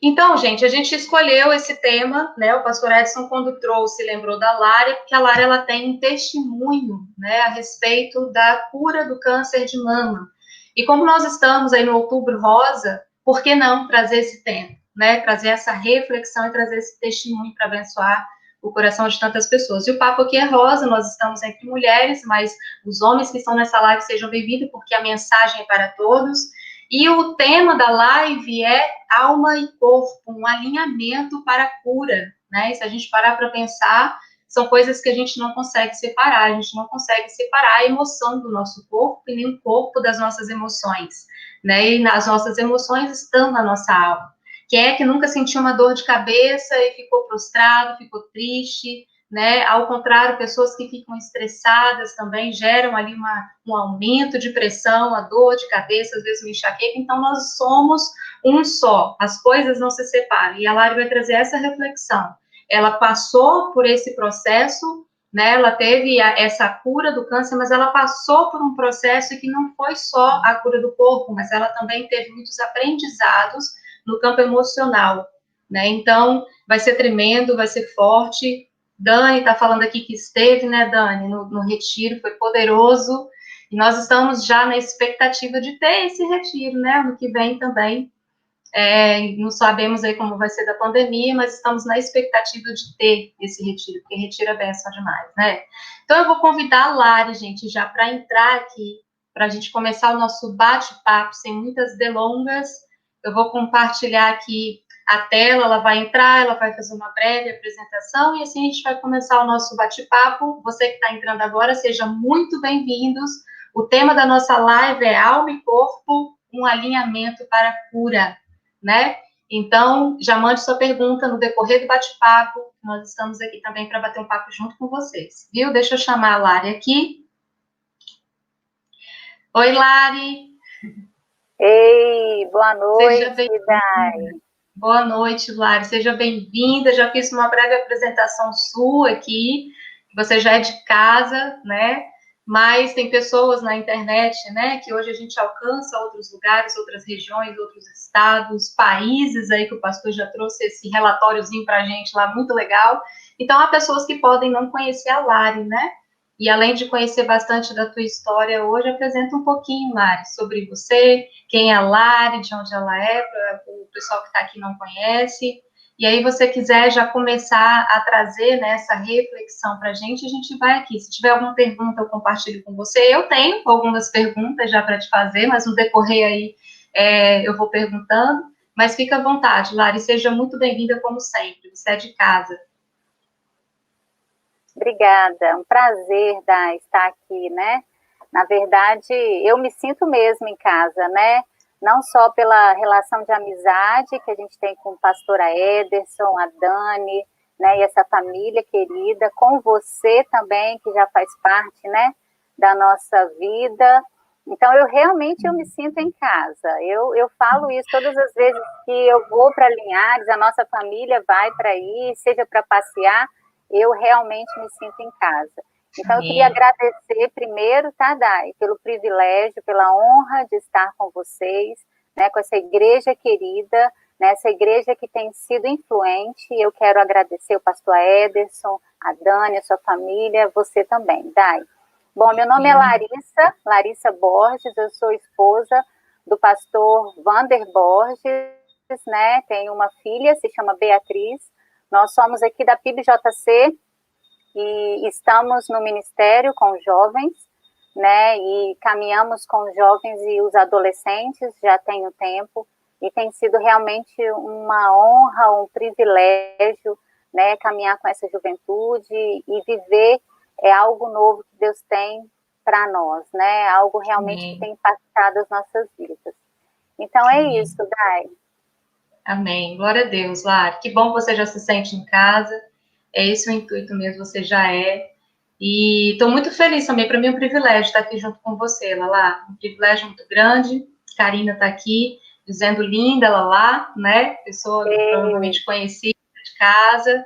Então, gente, a gente escolheu esse tema, né? O pastor Edson, quando trouxe, lembrou da Lari, porque a Lari ela tem um testemunho, né, a respeito da cura do câncer de mama. E como nós estamos aí no Outubro Rosa, por que não trazer esse tema, né? Trazer essa reflexão e trazer esse testemunho para abençoar o coração de tantas pessoas. E o papo aqui é rosa, nós estamos entre mulheres, mas os homens que estão nessa live sejam bem-vindos, porque a mensagem é para todos. E o tema da live é alma e corpo, um alinhamento para a cura, né? E se a gente parar para pensar, são coisas que a gente não consegue separar, a gente não consegue separar a emoção do nosso corpo e nem o corpo das nossas emoções, né? E as nossas emoções estão na nossa alma. Quem é que nunca sentiu uma dor de cabeça e ficou prostrado, ficou triste, né? Ao contrário, pessoas que ficam estressadas também geram ali um aumento de pressão, a dor de cabeça, às vezes uma enxaqueca. Então, nós somos um só, as coisas não se separam. E a Lari vai trazer essa reflexão. Ela passou por esse processo, né? Ela teve essa cura do câncer, mas ela passou por um processo que não foi só a cura do corpo, mas ela também teve muitos aprendizados no campo emocional, né? Então, vai ser tremendo, vai ser forte. Dani está falando aqui que esteve, né, Dani, no retiro, foi poderoso, e nós estamos já na expectativa de ter esse retiro, né, ano que vem também. Não sabemos aí como vai ser da pandemia, mas estamos na expectativa de ter esse retiro, porque retiro é bênção demais, né? Então, eu vou convidar a Lari, gente, já para entrar aqui, para a gente começar o nosso bate-papo sem muitas delongas. Eu vou compartilhar aqui a tela, ela vai entrar, ela vai fazer uma breve apresentação e assim a gente vai começar o nosso bate-papo. Você que está entrando agora, seja muito bem-vindos. O tema da nossa live é alma e corpo, um alinhamento para a cura, né? Então, já mande sua pergunta no decorrer do bate-papo. Nós estamos aqui também para bater um papo junto com vocês, viu? Deixa eu chamar a Lari aqui. Oi, Lari. Ei, boa noite, Dai. Boa noite, Lari. Seja bem-vinda. Já fiz uma breve apresentação sua aqui. Você já é de casa, né? Mas tem pessoas na internet, né, que hoje a gente alcança outros lugares, outras regiões, outros estados, países aí que o pastor já trouxe esse relatóriozinho para a gente lá, muito legal. Então, há pessoas que podem não conhecer a Lari, né? E além de conhecer bastante da tua história hoje, apresenta um pouquinho, Lari, sobre você, quem é a Lari, de onde ela é, para o pessoal que está aqui não conhece. E aí, você quiser já começar a trazer, né, essa reflexão para a gente vai aqui. Se tiver alguma pergunta, eu compartilho com você. Eu tenho algumas perguntas já para te fazer, mas no decorrer aí eu vou perguntando. Mas fica à vontade, Lari, seja muito bem-vinda como sempre. Você é de casa. Obrigada, é um prazer estar aqui, né? Na verdade, eu me sinto mesmo em casa, né? Não só pela relação de amizade que a gente tem com o pastor Ederson, a Dani, né? E essa família querida, com você também, que já faz parte, né? Da nossa vida. Então, eu me sinto em casa. Eu falo isso todas as vezes que eu vou para Linhares, a nossa família vai para aí, seja para passear, eu realmente me sinto em casa. Então, eu queria agradecer primeiro, tá, Dai, pelo privilégio, pela honra de estar com vocês, né, com essa igreja querida, né, essa igreja que tem sido influente. Eu quero agradecer o pastor Ederson, a Dani, a sua família, você também, Dai. Bom, meu nome é Larissa Borges, eu sou esposa do pastor Vander Borges, né, tenho uma filha, se chama Beatriz. Nós somos aqui da PIBJC e estamos no ministério com jovens, né, e caminhamos com os jovens e os adolescentes já tem um tempo, e tem sido realmente uma honra, um privilégio, né, caminhar com essa juventude e viver algo novo que Deus tem para nós, né, algo realmente que tem impactado as nossas vidas. Então é isso, Dai. Amém. Glória a Deus, Lari. Que bom que você já se sente em casa. É esse o intuito mesmo, você já é. E estou muito feliz também. Para mim é um privilégio estar aqui junto com você, Lala. Um privilégio muito grande. Karina está aqui, dizendo linda, Lala, né? Pessoa provavelmente conhecida de casa.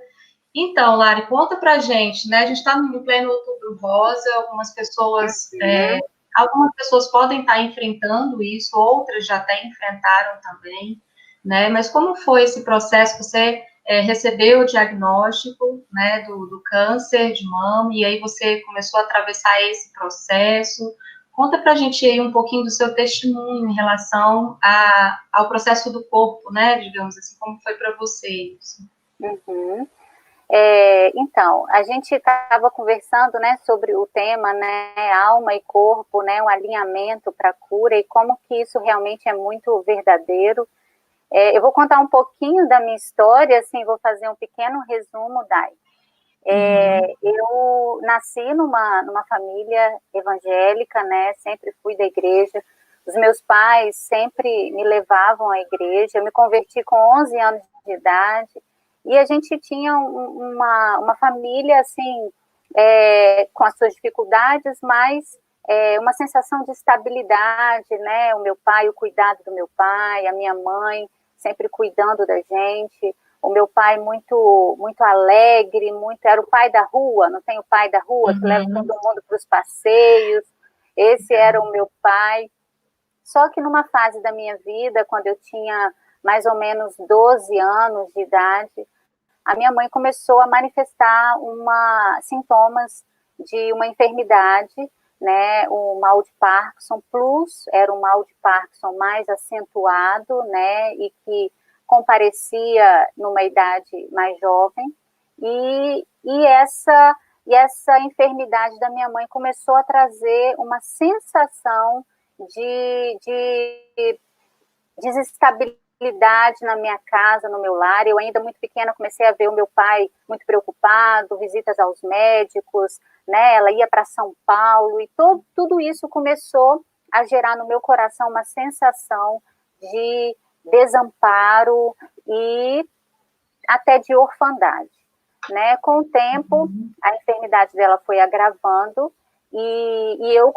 Então, Lari, conta pra gente, né? A gente está no pleno Outubro Rosa, algumas pessoas podem estar enfrentando isso, outras já até enfrentaram também, né? Mas como foi esse processo? Você recebeu o diagnóstico, né, do câncer de mama, e aí você começou a atravessar esse processo. Conta pra gente aí um pouquinho do seu testemunho em relação ao processo do corpo, né, digamos assim, como foi para você isso? Uhum. Então, a gente estava conversando, né, sobre o tema, né, alma e corpo, né, um alinhamento para a cura e como que isso realmente é muito verdadeiro. Eu vou contar um pouquinho da minha história, assim, vou fazer um pequeno resumo, Dai. Eu nasci numa família evangélica, né, sempre fui da igreja. Os meus pais sempre me levavam à igreja. Eu me converti com 11 anos de idade. E a gente tinha uma família, assim, com as suas dificuldades, mas uma sensação de estabilidade, né? O meu pai, o cuidado do meu pai, a minha mãe sempre cuidando da gente. O meu pai muito muito alegre, era o pai da rua, não tem o pai da rua que leva todo mundo para os passeios. Esse era o meu pai. Só que numa fase da minha vida, quando eu tinha mais ou menos 12 anos de idade, a minha mãe começou a manifestar sintomas de uma enfermidade, né, o mal de Parkinson plus, era um mal de Parkinson mais acentuado, né, e que comparecia numa idade mais jovem, e essa enfermidade da minha mãe começou a trazer uma sensação de desestabilidade na minha casa, no meu lar. Eu ainda muito pequena comecei a ver o meu pai muito preocupado, visitas aos médicos, né? Ela ia para São Paulo e tudo isso começou a gerar no meu coração uma sensação de desamparo e até de orfandade, né? Com o tempo, a enfermidade dela foi agravando e eu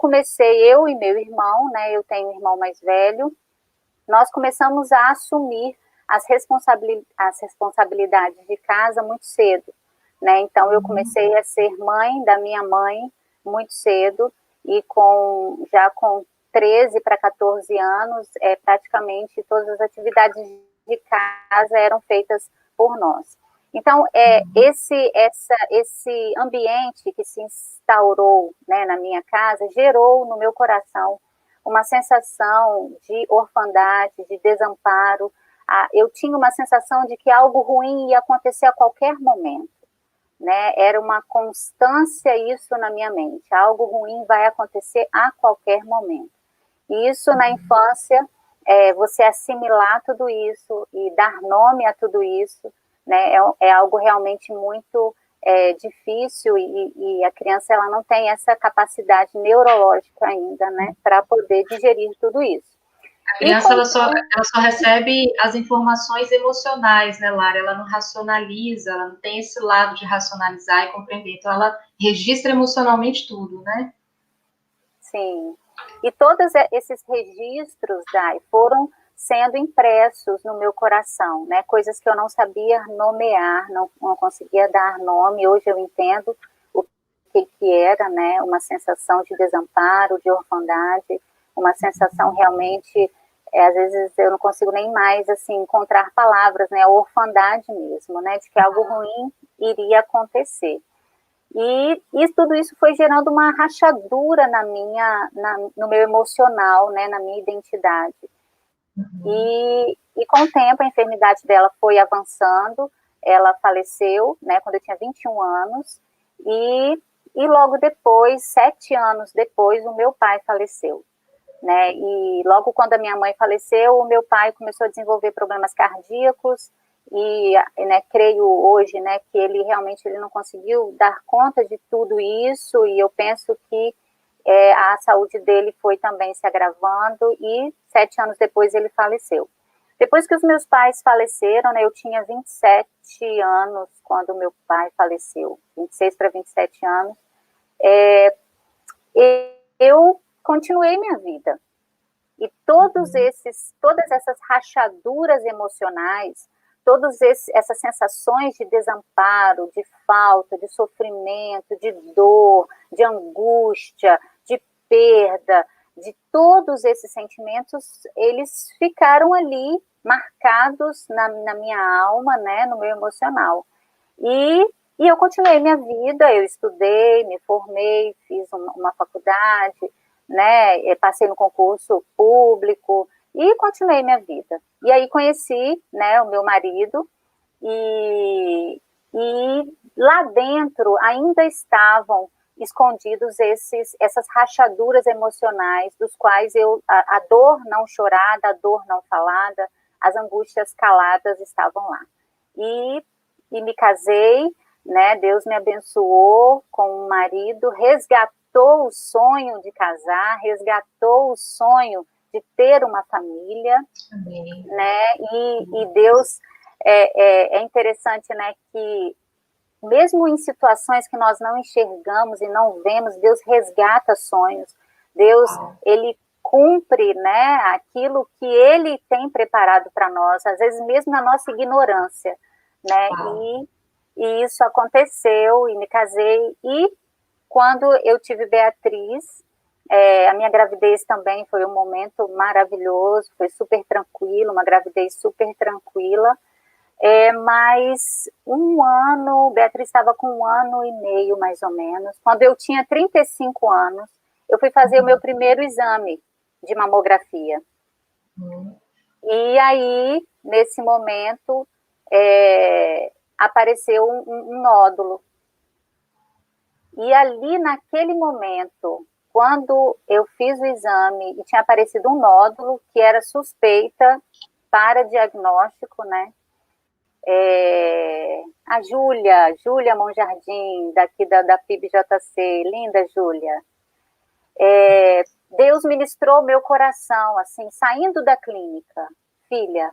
e meu irmão, né? Eu tenho um irmão mais velho, nós começamos a assumir as responsabilidades de casa muito cedo, né? Então, eu comecei a ser mãe da minha mãe muito cedo e já com 13 para 14 anos, praticamente todas as atividades de casa eram feitas por nós. Então, esse ambiente que se instaurou, né, na minha casa gerou no meu coração uma sensação de orfandade, de desamparo. Eu tinha uma sensação de que algo ruim ia acontecer a qualquer momento, né? Era uma constância isso na minha mente. Algo ruim vai acontecer a qualquer momento. E isso na infância, você assimilar tudo isso e dar nome a tudo isso, né? É algo realmente muito difícil e a criança ela não tem essa capacidade neurológica ainda, né, para poder digerir tudo isso. A criança ela só recebe as informações emocionais, né, Lara? Ela não racionaliza, ela não tem esse lado de racionalizar e compreender. Então ela registra emocionalmente tudo, né? Sim. E todos esses registros, Dai, foram sendo impressos no meu coração, né? Coisas que eu não sabia nomear, não conseguia dar nome. Hoje eu entendo o que era, né? Uma sensação de desamparo, de orfandade, uma sensação realmente, às vezes eu não consigo nem mais, assim, encontrar palavras, né? A orfandade mesmo, né? De que algo ruim iria acontecer. E tudo isso foi gerando uma rachadura no meu emocional, né? Na minha identidade. E com o tempo a enfermidade dela foi avançando, ela faleceu, né, quando eu tinha 21 anos, e logo depois, 7 anos depois, o meu pai faleceu, né, e logo quando a minha mãe faleceu, o meu pai começou a desenvolver problemas cardíacos, e, né, creio hoje, né, que ele realmente não conseguiu dar conta de tudo isso, e eu penso que a saúde dele foi também se agravando e 7 anos depois ele faleceu. Depois que os meus pais faleceram, né, eu tinha 27 anos quando meu pai faleceu, 26 para 27 anos, eu continuei minha vida. E todas essas rachaduras emocionais, todas essas sensações de desamparo, de falta, de sofrimento, de dor, de angústia, de perda, de todos esses sentimentos, eles ficaram ali marcados na minha alma, né, no meu emocional. E eu continuei minha vida, eu estudei, me formei, fiz uma faculdade, né, passei no concurso público e continuei minha vida. E aí conheci, né, o meu marido e lá dentro ainda estavam escondidos essas rachaduras emocionais, dos quais a dor não chorada, a dor não falada, as angústias caladas estavam lá. E me casei, né? Deus me abençoou com um marido, resgatou o sonho de casar, resgatou o sonho de ter uma família, Amém. né? E Deus é interessante, né? Que mesmo em situações que nós não enxergamos e não vemos, Deus resgata sonhos. Deus, ele cumpre, né, aquilo que ele tem preparado para nós, às vezes mesmo na nossa ignorância, né? E isso aconteceu, e me casei. E quando eu tive Beatriz, a minha gravidez também foi um momento maravilhoso, foi super tranquilo, uma gravidez super tranquila. Mas Beatriz estava com 1 ano e meio, mais ou menos. Quando eu tinha 35 anos, eu fui fazer o meu primeiro exame de mamografia. E aí, nesse momento, apareceu um nódulo. E ali, naquele momento, quando eu fiz o exame e tinha aparecido um nódulo que era suspeita para diagnóstico, né? A Júlia Monjardim, daqui da PIBJC, linda Júlia. Deus ministrou meu coração, assim, saindo da clínica. Filha,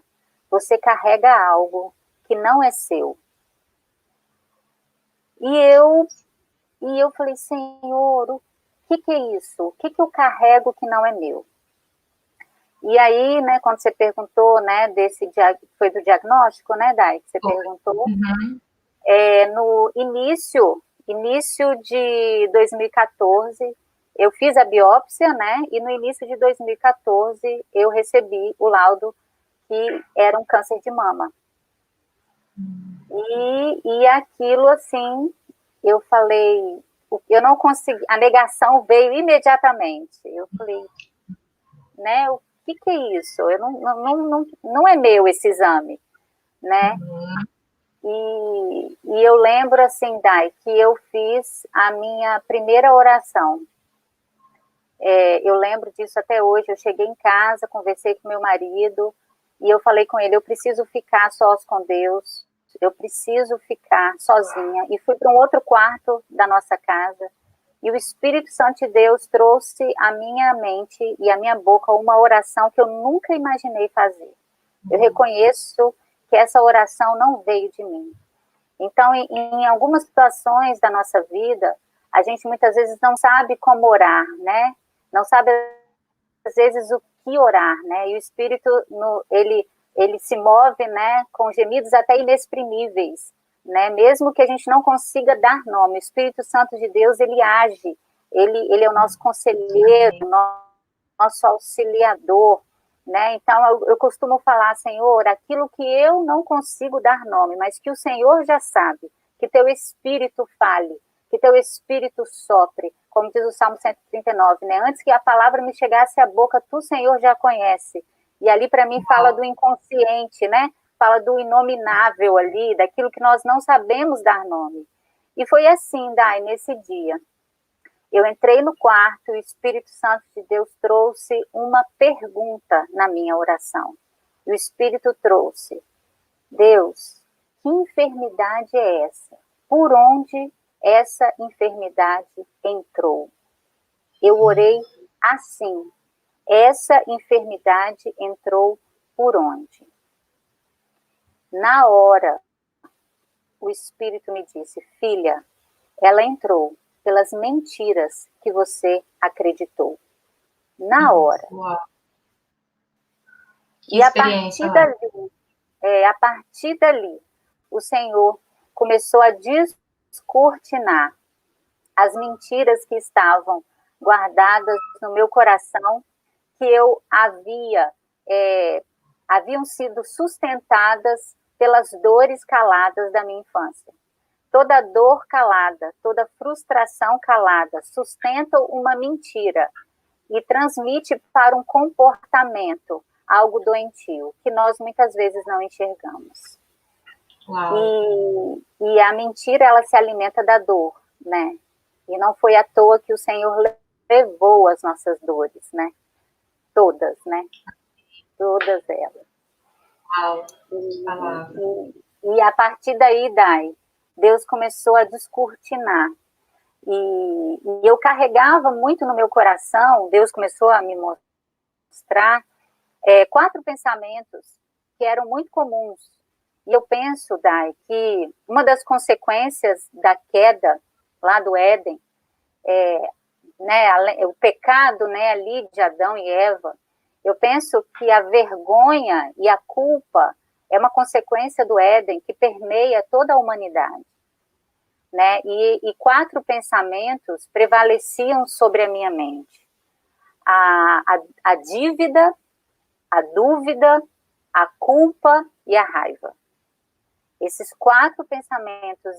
você carrega algo que não é seu. E eu falei, Senhor, o que é isso? O que eu carrego que não é meu? E aí, né, quando você perguntou, né, foi do diagnóstico, né, Dai, que você perguntou, no início de 2014, eu fiz a biópsia, né, e no início de 2014 eu recebi o laudo que era um câncer de mama. E aquilo, assim, eu falei, eu não consegui, a negação veio imediatamente. Eu falei, né, o que é isso? Eu não é meu esse exame, né? E eu lembro, assim, Dai, que eu fiz a minha primeira oração. Eu lembro disso até hoje. Eu cheguei em casa, conversei com meu marido, e eu falei com ele, eu preciso ficar sós com Deus, eu preciso ficar sozinha. E fui para um outro quarto da nossa casa, e o Espírito Santo de Deus trouxe à minha mente e à minha boca uma oração que eu nunca imaginei fazer. Eu reconheço que essa oração não veio de mim. Então, em algumas situações da nossa vida, a gente muitas vezes não sabe como orar, né? Não sabe, às vezes, o que orar, né? E o Espírito, ele se move, né, com gemidos até inexprimíveis, né? Mesmo que a gente não consiga dar nome, o Espírito Santo de Deus, ele age, ele é o nosso conselheiro, nosso auxiliador, né? Então, eu costumo falar, Senhor, aquilo que eu não consigo dar nome, mas que o Senhor já sabe, que teu Espírito fale, que teu Espírito sopre, como diz o Salmo 139, né? Antes que a palavra me chegasse à boca, tu, Senhor, já conhece. E ali, para mim, fala do inconsciente, né? Fala do inominável ali, daquilo que nós não sabemos dar nome. E foi assim, Dai, nesse dia. Eu entrei no quarto, o Espírito Santo de Deus trouxe uma pergunta na minha oração. O Espírito trouxe, Deus, que enfermidade é essa? Por onde essa enfermidade entrou? Eu orei assim, essa enfermidade entrou por onde? Na hora, o Espírito me disse, filha, ela entrou pelas mentiras que você acreditou. Na hora. Uau. E a partir dali, o Senhor começou a descortinar as mentiras que estavam guardadas no meu coração, que eu haviam sido sustentadas pelas dores caladas da minha infância. Toda dor calada, toda frustração calada sustenta uma mentira e transmite para um comportamento algo doentio, que nós muitas vezes não enxergamos. E a mentira, ela se alimenta da dor, né? E não foi à toa que o Senhor levou as nossas dores, né? Todas, né? Todas elas. E a partir daí, Dai, Deus começou a descortinar. E eu carregava muito no meu coração, Deus começou a me mostrar 4 pensamentos que eram muito comuns. E eu penso, Dai, que uma das consequências da queda lá do Éden, o pecado, né, ali de Adão e Eva, eu penso que a vergonha e a culpa é uma consequência do Éden que permeia toda a humanidade. Né? E 4 pensamentos prevaleciam sobre a minha mente. A dívida, a dúvida, a culpa e a raiva. Esses 4 pensamentos,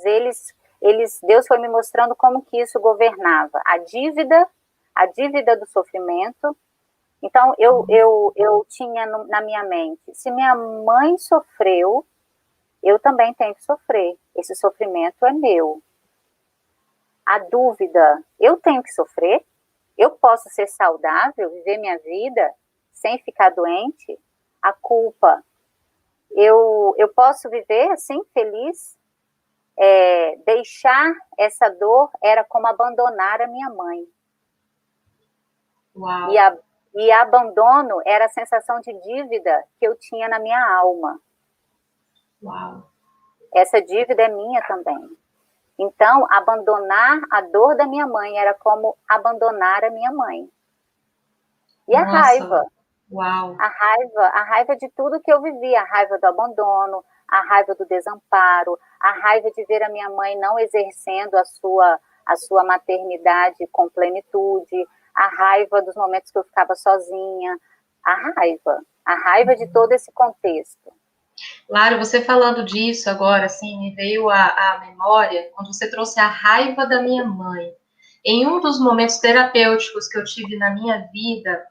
Deus foi me mostrando como que isso governava. A dívida do sofrimento. Então, eu tinha na minha mente, se minha mãe sofreu, eu também tenho que sofrer. Esse sofrimento é meu. A dúvida, eu tenho que sofrer? Eu posso ser saudável, viver minha vida sem ficar doente? A culpa, eu posso viver assim, feliz? Deixar essa dor era como abandonar a minha mãe. Uau. E abandono era a sensação de dívida que eu tinha na minha alma. Uau. Essa dívida é minha também. Então, abandonar a dor da minha mãe era como abandonar a minha mãe. E a raiva. Uau. A raiva de tudo que eu vivi, a raiva do abandono, a raiva do desamparo, a raiva de ver a minha mãe não exercendo a sua maternidade com plenitude, a raiva dos momentos que eu ficava sozinha, a raiva de todo esse contexto. Lara, você falando disso agora, assim, me veio à memória, quando você trouxe a raiva da minha mãe. Em um dos momentos terapêuticos que eu tive na minha vida,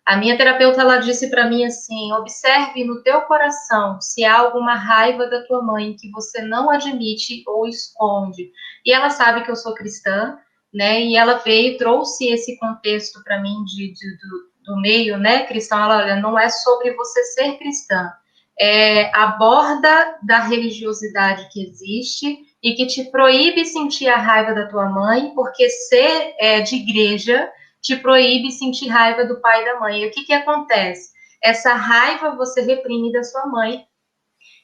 a minha terapeuta, ela disse para mim assim, observe no teu coração se há alguma raiva da tua mãe que você não admite ou esconde. E ela sabe que eu sou cristã, né, e ela veio, trouxe esse contexto para mim do meio, né, cristão. Ela não é sobre você ser cristã, aborda da religiosidade que existe e que te proíbe sentir a raiva da tua mãe, porque ser de igreja te proíbe sentir raiva do pai e da mãe. E o que acontece? Essa raiva você reprime da sua mãe,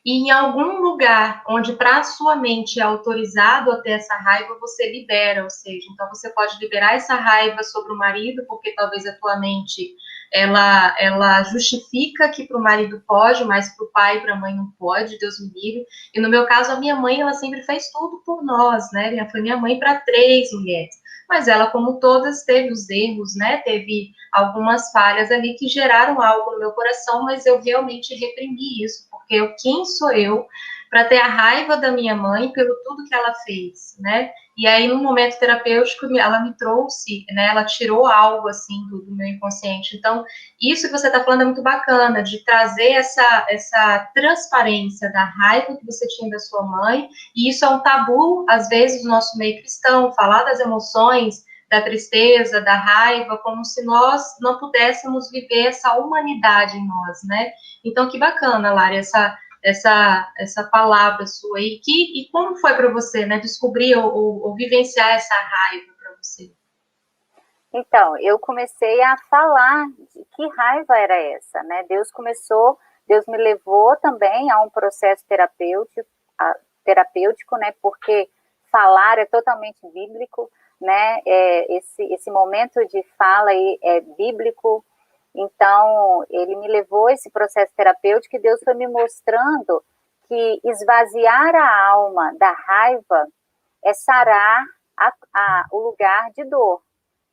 e em algum lugar onde para a sua mente é autorizado a ter essa raiva, você libera, ou seja, então você pode liberar essa raiva sobre o marido, porque talvez a tua mente ela justifica que para o marido pode, mas para o pai e para a mãe não pode, Deus me livre. E no meu caso, a minha mãe, ela sempre fez tudo por nós, né? Foi minha mãe para 3 mulheres. Mas ela, como todas, teve os erros, né? Teve algumas falhas ali que geraram algo no meu coração, mas eu realmente reprimi isso, porque quem sou eu para ter a raiva da minha mãe pelo tudo que ela fez, né? E aí, no momento terapêutico, ela me trouxe, né? Ela tirou algo, assim, do meu inconsciente. Então, isso que você está falando é muito bacana, de trazer essa transparência da raiva que você tinha da sua mãe, e isso é um tabu, às vezes, no nosso meio cristão, falar das emoções, da tristeza, da raiva, como se nós não pudéssemos viver essa humanidade em nós, né? Então, que bacana, Lari, essa palavra sua aí. E como foi para você, né, descobrir ou vivenciar essa raiva para você? Então, eu comecei a falar de que raiva era essa, né? Deus me levou também a um processo terapêutico, né? Porque falar é totalmente bíblico, né? Esse momento de fala aí é bíblico. Então, ele me levou a esse processo terapêutico e Deus foi me mostrando que esvaziar a alma da raiva é sarar o lugar de dor,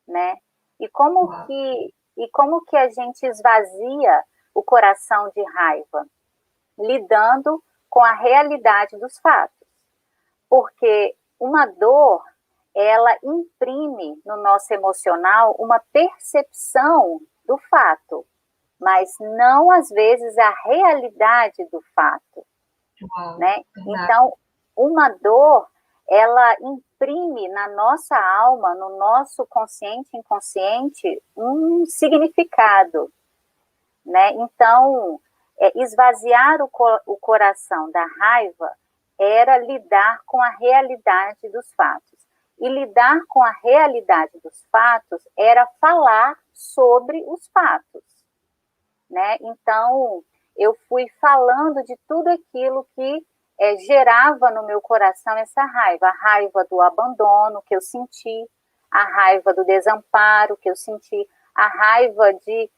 né? E como que a gente esvazia o coração de raiva? Lidando com a realidade dos fatos. Porque uma dor, ela imprime no nosso emocional uma percepção do fato, mas não, às vezes, a realidade do fato. Né? Então, uma dor, ela imprime na nossa alma, no nosso consciente e inconsciente, um significado. Né? Então, esvaziar o coração da raiva era lidar com a realidade dos fatos. E lidar com a realidade dos fatos era falar sobre os fatos. Né? Então, eu fui falando de tudo aquilo que gerava no meu coração essa raiva. A raiva do abandono que eu senti, a raiva do desamparo que eu senti, a raiva de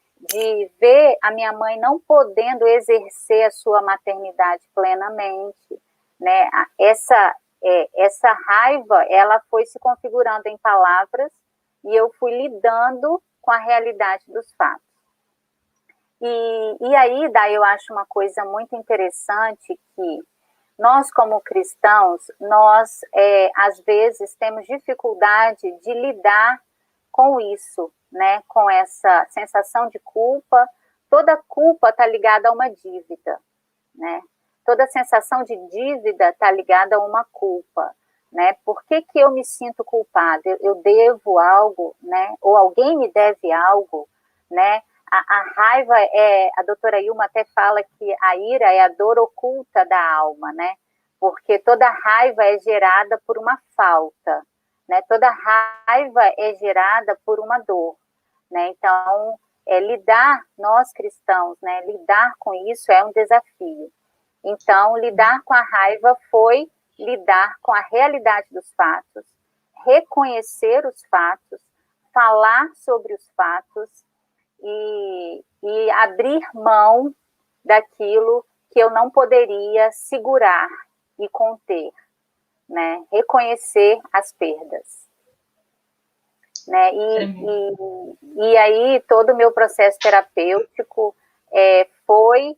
ver a minha mãe não podendo exercer a sua maternidade plenamente. Né? Essa raiva, ela foi se configurando em palavras e eu fui lidando com a realidade dos fatos. E aí, daí eu acho uma coisa muito interessante que nós, como cristãos, nós, às vezes, temos dificuldade de lidar com isso, né? Com essa sensação de culpa. Toda culpa está ligada a uma dívida, né? Toda sensação de dívida está ligada a uma culpa, né? Por que eu me sinto culpada? Eu devo algo, né? Ou alguém me deve algo, né? A raiva a doutora Ilma até fala que a ira é a dor oculta da alma, né? Porque toda raiva é gerada por uma falta, né? Toda raiva é gerada por uma dor, né? Então, nós cristãos, né? Lidar com isso é um desafio. Então, lidar com a raiva foi lidar com a realidade dos fatos, reconhecer os fatos, falar sobre os fatos, e abrir mão daquilo que eu não poderia segurar e conter, né? Reconhecer as perdas. Né? E aí todo o meu processo terapêutico foi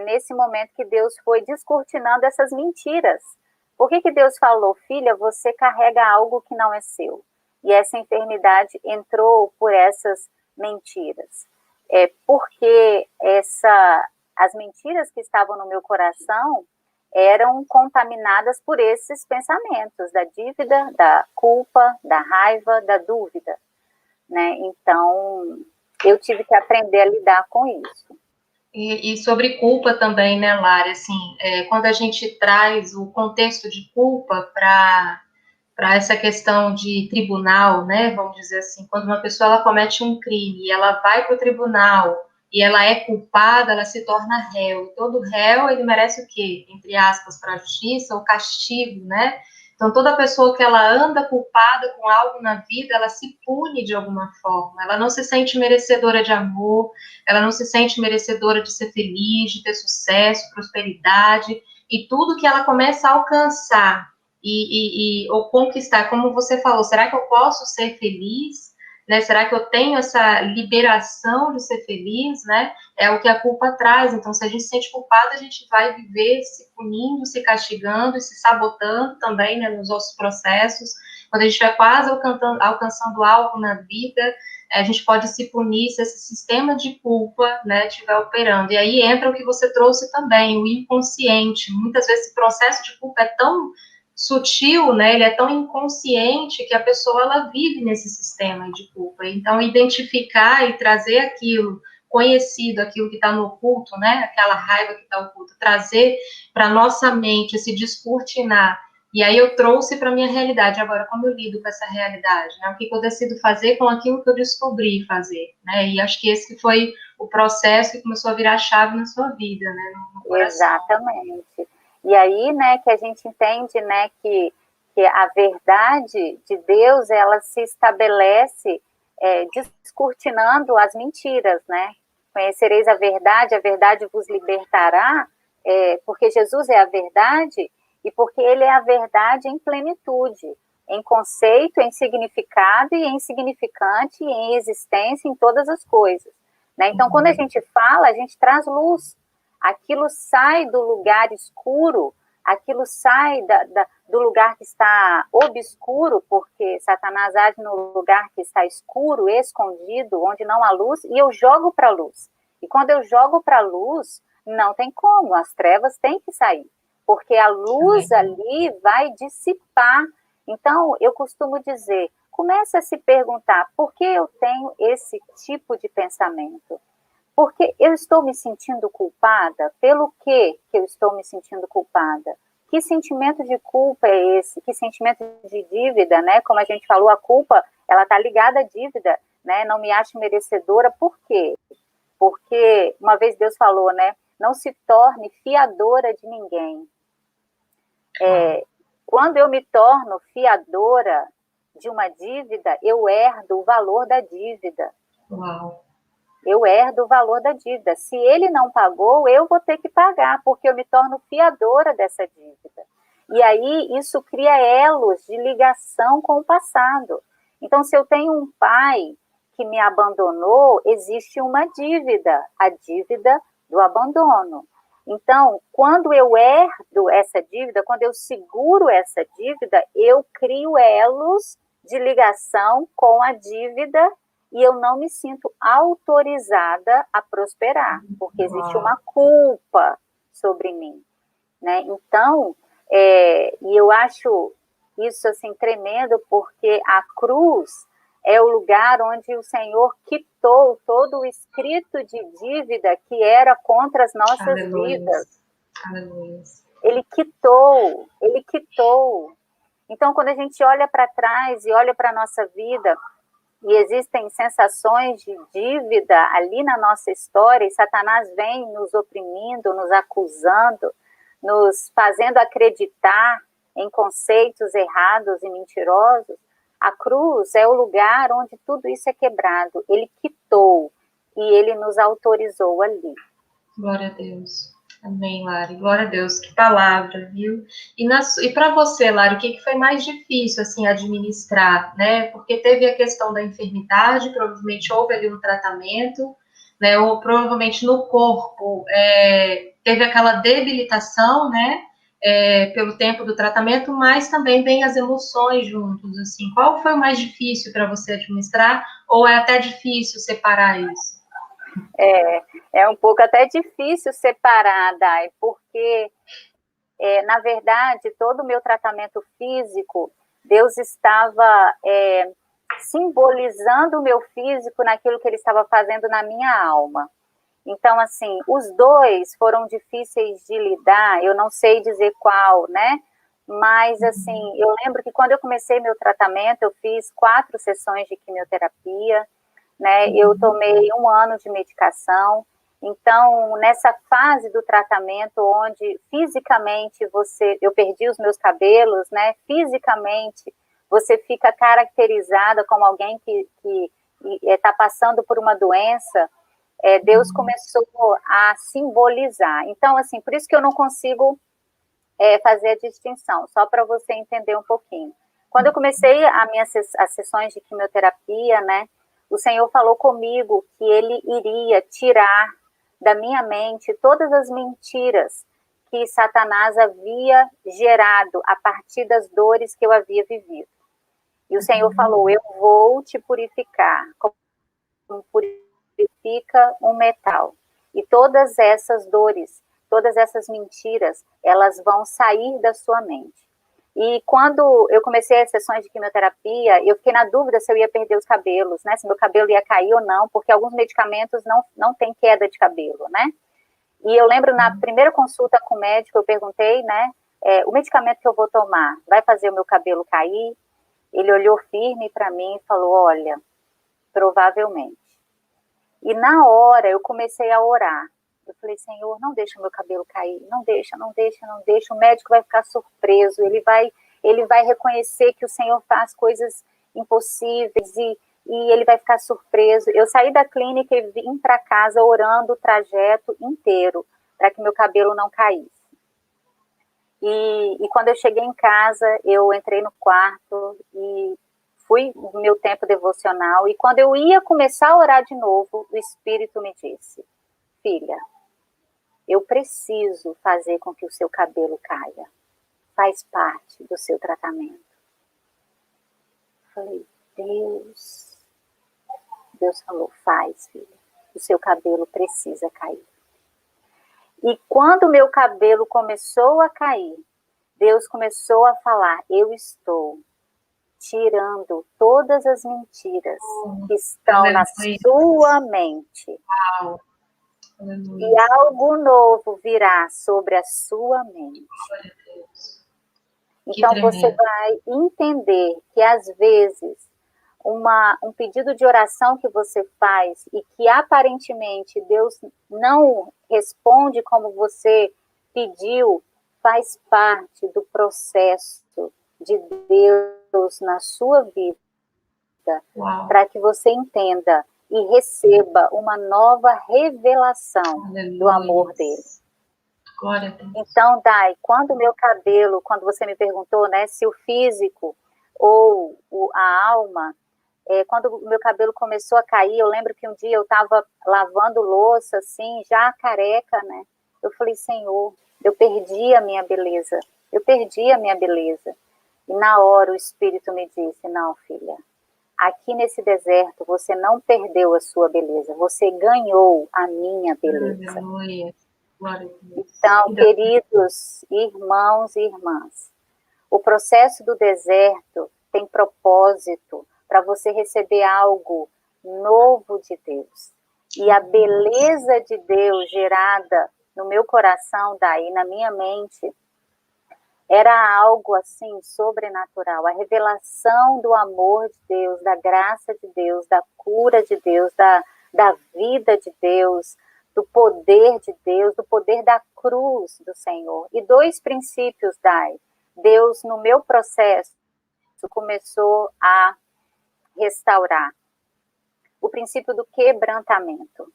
nesse momento que Deus foi descortinando essas mentiras. Por que Deus falou, filha, você carrega algo que não é seu? E essa enfermidade entrou por essas mentiras. Porque as mentiras que estavam no meu coração eram contaminadas por esses pensamentos da dívida, da culpa, da raiva, da dúvida, né? Então, eu tive que aprender a lidar com isso. E sobre culpa também, né, Lari? Assim, quando a gente traz o contexto de culpa para essa questão de tribunal, né, vamos dizer assim, quando uma pessoa ela comete um crime e ela vai para o tribunal e ela é culpada, ela se torna réu. E todo réu, ele merece o quê? Entre aspas, para a justiça, o castigo, né? Então, toda pessoa que ela anda culpada com algo na vida, ela se pune de alguma forma. Ela não se sente merecedora de amor, ela não se sente merecedora de ser feliz, de ter sucesso, prosperidade, e tudo que ela começa a alcançar ou conquistar, como você falou, será que eu posso ser feliz? Né? Será que eu tenho essa liberação de ser feliz? Né? É o que a culpa traz. Então, se a gente se sente culpada, a gente vai viver se punindo, se castigando e se sabotando também, né, nos nossos processos. Quando a gente estiver quase alcançando algo na vida, a gente pode se punir se esse sistema de culpa, né, estiver operando. E aí entra o que você trouxe também, o inconsciente. Muitas vezes esse processo de culpa é tão sutil, né, ele é tão inconsciente que a pessoa ela vive nesse sistema de culpa. Então, identificar e trazer aquilo conhecido, aquilo que está no oculto, né, aquela raiva que está oculta, trazer para nossa mente esse descortinar. E aí eu trouxe para minha realidade. Agora, como eu lido com essa realidade? Né? O que eu decido fazer com aquilo que eu descobri fazer? Né? E acho que esse que foi o processo que começou a virar chave na sua vida, né, no coração. Exatamente. E aí, né, que a gente entende, né, que a verdade de Deus, ela se estabelece descortinando as mentiras, né? Conhecereis a verdade vos libertará, porque Jesus é a verdade e porque ele é a verdade em plenitude. em conceito, em significado e em significante, e em existência, em todas as coisas, né? Então, quando a gente fala, a gente traz luz. Aquilo sai do lugar escuro, aquilo sai do lugar que está obscuro, porque Satanás age no lugar que está escuro, escondido, onde não há luz, e eu jogo para a luz. E quando eu jogo para a luz, não tem como, as trevas têm que sair, porque a luz ali vai dissipar. Então, eu costumo dizer, comece a se perguntar, por que eu tenho esse tipo de pensamento? Porque eu estou me sentindo culpada? Pelo que eu estou me sentindo culpada? Que sentimento de culpa é esse? Que sentimento de dívida, né? Como a gente falou, a culpa, ela está ligada à dívida, né? Não me acho merecedora, por quê? Porque, uma vez Deus falou, né? Não se torne fiadora de ninguém. Quando eu me torno fiadora de uma dívida, eu herdo o valor da dívida. Uau. Eu herdo o valor da dívida. Se ele não pagou, eu vou ter que pagar, porque eu me torno fiadora dessa dívida. E aí, isso cria elos de ligação com o passado. Então, se eu tenho um pai que me abandonou, existe uma dívida, a dívida do abandono. Então, quando eu herdo essa dívida, quando eu seguro essa dívida, eu crio elos de ligação com a dívida e eu não me sinto autorizada a prosperar, porque existe uma culpa sobre mim, né? Então, e eu acho isso assim tremendo, porque a cruz é o lugar onde o Senhor quitou todo o escrito de dívida que era contra as nossas vidas. Aleluia. Ele quitou, ele quitou. Então, quando a gente olha para trás e olha para a nossa vida, e existem sensações de dívida ali na nossa história, e Satanás vem nos oprimindo, nos acusando, nos fazendo acreditar em conceitos errados e mentirosos, a cruz é o lugar onde tudo isso é quebrado. Ele quitou e ele nos autorizou ali. Glória a Deus. Amém, Lari. Glória a Deus. Que palavra, viu? E para você, Lari, o que foi mais difícil, assim, administrar, né? Porque teve a questão da enfermidade, provavelmente houve ali um tratamento, né? Ou provavelmente no corpo teve aquela debilitação, né? Pelo tempo do tratamento, mas também vem as emoções juntos, assim. Qual foi o mais difícil para você administrar? Ou é até difícil separar isso? É um pouco até difícil separar, Dai, porque, na verdade, todo o meu tratamento físico, Deus estava simbolizando o meu físico naquilo que Ele estava fazendo na minha alma. Então, assim, os dois foram difíceis de lidar, eu não sei dizer qual, né? Mas, assim, eu lembro que quando eu comecei meu tratamento, eu fiz 4 sessões de quimioterapia, né? Eu tomei 1 ano de medicação. Então, nessa fase do tratamento, onde fisicamente eu perdi os meus cabelos, né? Fisicamente, você fica caracterizada como alguém que está passando por uma doença. Deus começou a simbolizar. Então, assim, por isso que eu não consigo fazer a distinção, só para você entender um pouquinho. Quando eu comecei as sessões de quimioterapia, né? O Senhor falou comigo que Ele iria tirar da minha mente todas as mentiras que Satanás havia gerado a partir das dores que eu havia vivido. E o Senhor falou, eu vou te purificar, como purifica um metal. E todas essas dores, todas essas mentiras, elas vão sair da sua mente. E quando eu comecei as sessões de quimioterapia, eu fiquei na dúvida se eu ia perder os cabelos, né? Se meu cabelo ia cair ou não, porque alguns medicamentos não têm queda de cabelo, né? E eu lembro na primeira consulta com o médico, eu perguntei, né? O medicamento que eu vou tomar vai fazer o meu cabelo cair? Ele olhou firme para mim e falou, olha, provavelmente. E na hora eu comecei a orar. Eu falei, Senhor, não deixa o meu cabelo cair, não deixa, não deixa, não deixa. O médico vai ficar surpreso, ele vai reconhecer que o Senhor faz coisas impossíveis e ele vai ficar surpreso. Eu saí da clínica e vim para casa orando o trajeto inteiro para que meu cabelo não caísse. E quando eu cheguei em casa, eu entrei no quarto e fui no meu tempo devocional. E quando eu ia começar a orar de novo, o Espírito me disse: filha, eu preciso fazer com que o seu cabelo caia. Faz parte do seu tratamento. Falei, Deus. Deus falou, faz, filha. O seu cabelo precisa cair. E quando o meu cabelo começou a cair, Deus começou a falar, eu estou tirando todas as mentiras que estão na sua mente. E algo novo virá sobre a sua mente. Então você vai entender que às vezes um pedido de oração que você faz e que aparentemente Deus não responde como você pediu, faz parte do processo de Deus na sua vida, para que você entenda e receba uma nova revelação do amor dele. Glória a Deus. Então, Dai, quando você me perguntou, né, se o físico ou a alma, quando o meu cabelo começou a cair, eu lembro que um dia eu estava lavando louça, assim, já careca, né? Eu falei, Senhor, eu perdi a minha beleza. E na hora o Espírito me disse, não, filha, aqui nesse deserto você não perdeu a sua beleza, você ganhou a minha beleza. Aleluia. Então, queridos irmãos e irmãs, o processo do deserto tem propósito para você receber algo novo de Deus. E a beleza de Deus gerada no meu coração, daí na minha mente, era algo assim sobrenatural. A revelação do amor de Deus, da graça de Deus, da cura de Deus, da vida de Deus, do poder de Deus, do poder da cruz do Senhor. E dois princípios, Dai. Deus, no meu processo, começou a restaurar. O princípio do quebrantamento.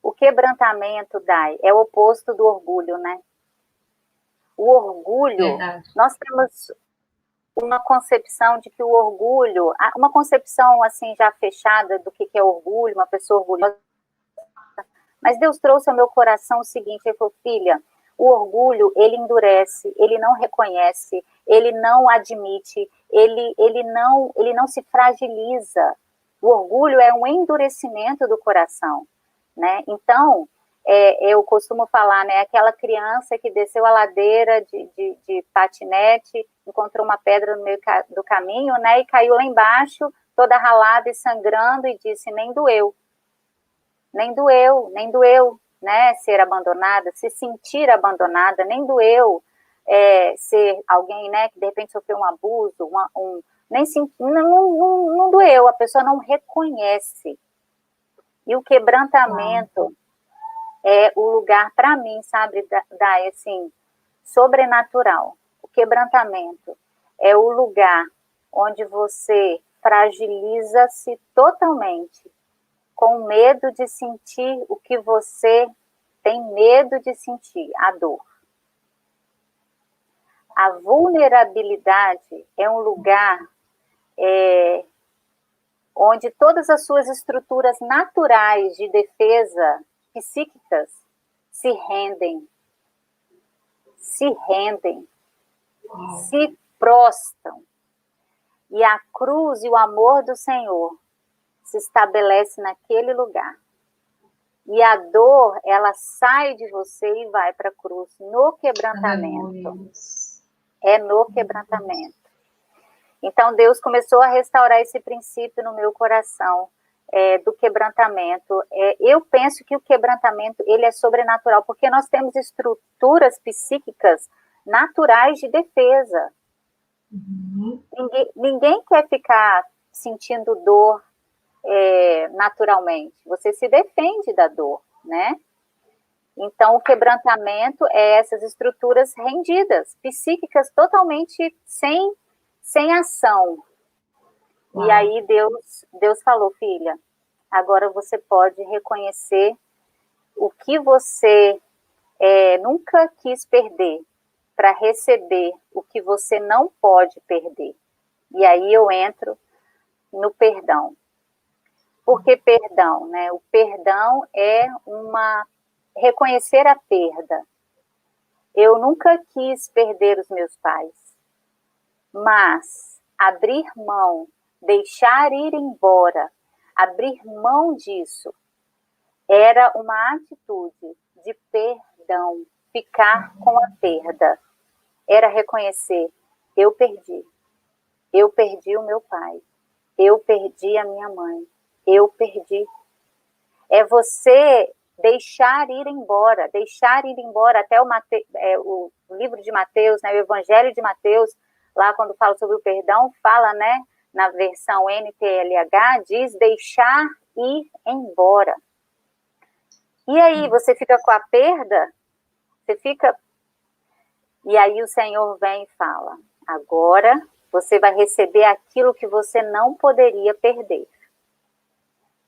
O quebrantamento, Dai, é o oposto do orgulho, né? O orgulho, nós temos uma concepção de que o orgulho, uma concepção assim já fechada do que é orgulho, uma pessoa orgulhosa. Mas Deus trouxe ao meu coração o seguinte, ele falou, filha, o orgulho, ele endurece, ele não reconhece, ele não admite, ele não se fragiliza. O orgulho é um endurecimento do coração, né? Então, eu costumo falar, né, aquela criança que desceu a ladeira de patinete, encontrou uma pedra no meio do caminho, né, e caiu lá embaixo, toda ralada e sangrando, e disse, nem doeu, né, ser abandonada, se sentir abandonada, nem doeu ser alguém, né, que de repente sofreu um abuso, não doeu, a pessoa não reconhece. E o quebrantamento é o lugar, para mim, sabe, assim, sobrenatural. O quebrantamento é o lugar onde você fragiliza-se totalmente, com medo de sentir o que você tem medo de sentir, a dor. A vulnerabilidade é um lugar onde todas as suas estruturas naturais de defesa psíquicas se rendem, se prostram. E a cruz e o amor do Senhor se estabelece naquele lugar. E a dor, ela sai de você e vai para a cruz no quebrantamento. É no quebrantamento. Então, Deus começou a restaurar esse princípio no meu coração, do quebrantamento. Eu penso que o quebrantamento, ele é sobrenatural, porque nós temos estruturas psíquicas naturais de defesa. Uhum. Ninguém quer ficar sentindo dor naturalmente. Você se defende da dor, né? Então, o quebrantamento é essas estruturas rendidas, psíquicas totalmente sem ação. Uau. E aí Deus falou, filha, agora você pode reconhecer o que você nunca quis perder, para receber o que você não pode perder. E aí eu entro no perdão. Por que perdão, né? O perdão é reconhecer a perda. Eu nunca quis perder os meus pais, mas abrir mão, deixar ir embora, abrir mão disso, era uma atitude de perdão, ficar com a perda. Era reconhecer, eu perdi o meu pai, eu perdi a minha mãe, eu perdi. É você deixar ir embora até o livro de Mateus, né, o Evangelho de Mateus, lá quando fala sobre o perdão, fala, né, na versão NTLH, diz deixar ir embora. E aí você fica com a perda, e aí o Senhor vem e fala, agora você vai receber aquilo que você não poderia perder.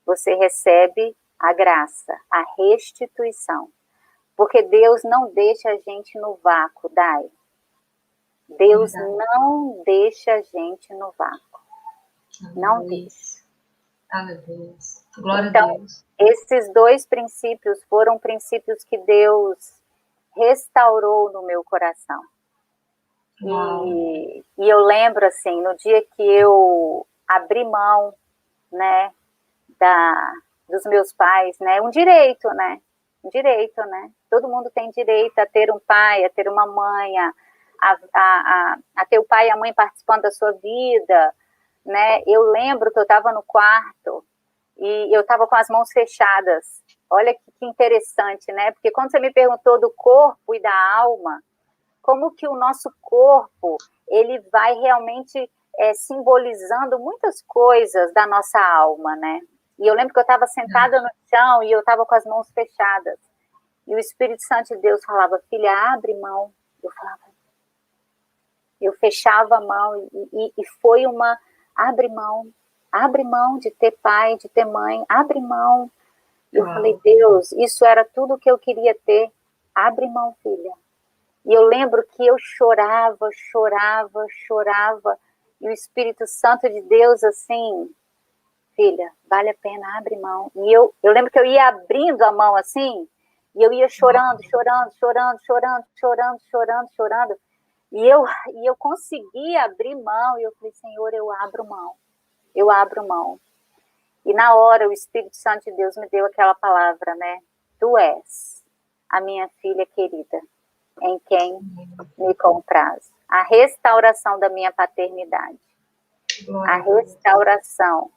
Você recebe a graça, a restituição. Porque Deus não deixa a gente no vácuo, Dai. Deus não deixa a gente no vácuo. Não deixa. Aleluia. Glória então, a Deus. Esses dois princípios foram princípios que Deus restaurou no meu coração. E eu lembro, assim, no dia que eu abri mão, né, dos meus pais, né, um direito, né, todo mundo tem direito a ter um pai, a ter uma mãe, a ter o pai e a mãe participando da sua vida, né, eu lembro que eu estava no quarto e eu estava com as mãos fechadas, olha que interessante, né, porque quando você me perguntou do corpo e da alma, como que o nosso corpo, ele vai realmente simbolizando muitas coisas da nossa alma, né? E eu lembro que eu estava sentada no chão e eu estava com as mãos fechadas. E o Espírito Santo de Deus falava, filha, abre mão. Eu falava, eu fechava a mão e foi abre mão de ter pai, de ter mãe, abre mão. E eu falei, Deus, isso era tudo que eu queria ter. Abre mão, filha. E eu lembro que eu chorava, e o Espírito Santo de Deus, assim, filha, vale a pena, abre mão. E eu lembro que eu ia abrindo a mão, assim, e eu ia chorando. E eu consegui abrir mão, e eu falei, Senhor, eu abro mão. E na hora o Espírito Santo de Deus me deu aquela palavra, né? Tu és a minha filha querida, em quem me compraz. A restauração da minha paternidade. A restauração.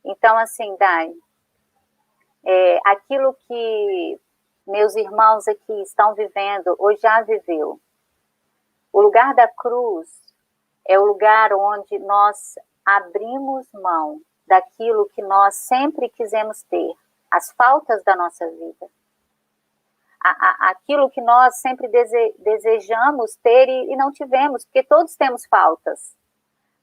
Então, assim, Dai, aquilo que meus irmãos aqui estão vivendo, ou já viveu, o lugar da cruz é o lugar onde nós abrimos mão daquilo que nós sempre quisemos ter, as faltas da nossa vida. Aquilo que nós sempre desejamos ter e não tivemos, porque todos temos faltas,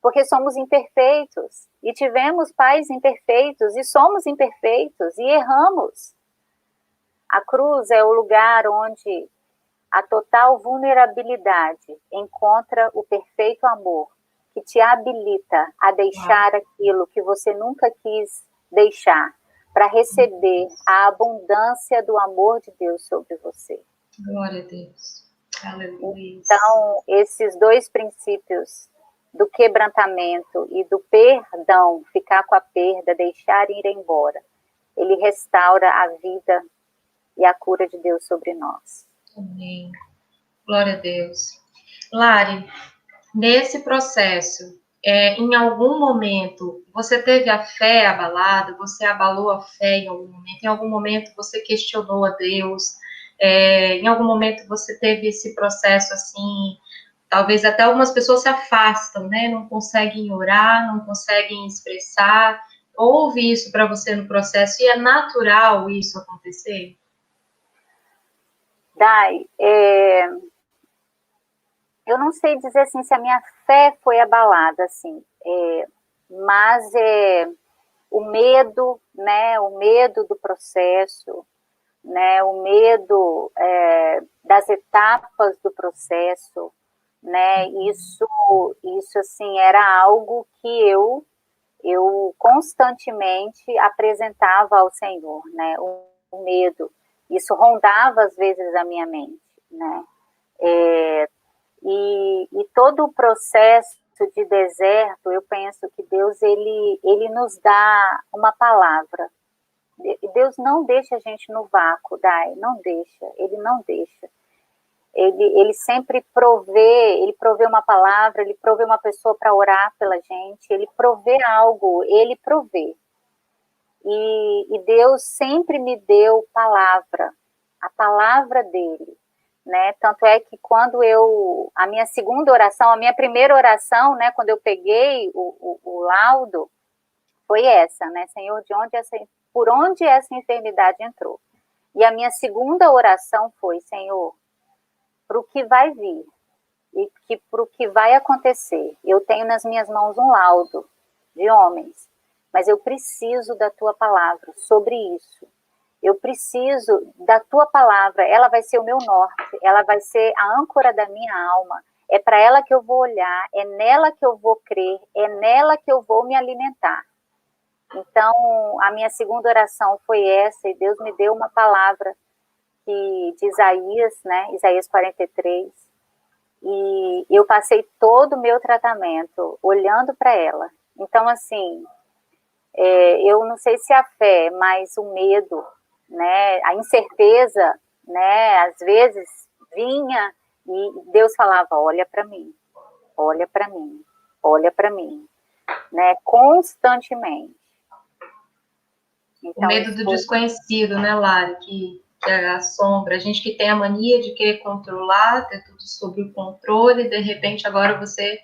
porque somos imperfeitos, e tivemos pais imperfeitos, e somos imperfeitos, e erramos. A cruz é o lugar onde a total vulnerabilidade encontra o perfeito amor, que te habilita a deixar aquilo que você nunca quis deixar, para receber a abundância do amor de Deus sobre você. Glória a Deus. Aleluia. Então, esses dois princípios do quebrantamento e do perdão, ficar com a perda, deixar ir embora, ele restaura a vida e a cura de Deus sobre nós. Amém. Glória a Deus. Lari, nesse processo, em algum momento, você teve a fé abalada? Você abalou a fé em algum momento? Em algum momento você questionou a Deus? Em algum momento você teve esse processo assim? Talvez até algumas pessoas se afastam, né? Não conseguem orar, não conseguem expressar. Houve isso para você no processo e é natural isso acontecer? Dai, eu não sei dizer assim se a minha fé foi abalada, assim, mas o medo, né, o medo do processo, né, o medo das etapas do processo, né, isso assim, era algo que eu constantemente apresentava ao Senhor, né, o medo, isso rondava às vezes a minha mente, né, e todo o processo de deserto, eu penso que Deus, ele nos dá uma palavra. Deus não deixa a gente no vácuo, Dai, não deixa, ele não deixa. Ele sempre ele provê uma palavra, ele provê uma pessoa para orar pela gente, ele provê algo, ele provê. E Deus sempre me deu palavra, a palavra dele, né? Tanto é que quando a minha segunda oração, a minha primeira oração, né, quando eu peguei o laudo, foi essa, né? Senhor, por onde essa enfermidade entrou? E a minha segunda oração foi, Senhor, para o que vai vir e para o que vai acontecer. Eu tenho nas minhas mãos um laudo de homens, mas eu preciso da tua palavra sobre isso. Eu preciso da tua palavra, ela vai ser o meu norte, ela vai ser a âncora da minha alma. É para ela que eu vou olhar, é nela que eu vou crer, é nela que eu vou me alimentar. Então, a minha segunda oração foi essa, e Deus me deu uma palavra de Isaías, né, Isaías 43, e eu passei todo o meu tratamento olhando para ela. Então, assim, eu não sei se a fé, mas o medo, né, a incerteza, né, às vezes vinha e Deus falava, olha para mim, olha para mim, olha para mim, né, constantemente. Então, o medo do desconhecido, né, Lari, que assombra. A gente que tem a mania de querer controlar, ter tudo sob o controle, de repente agora você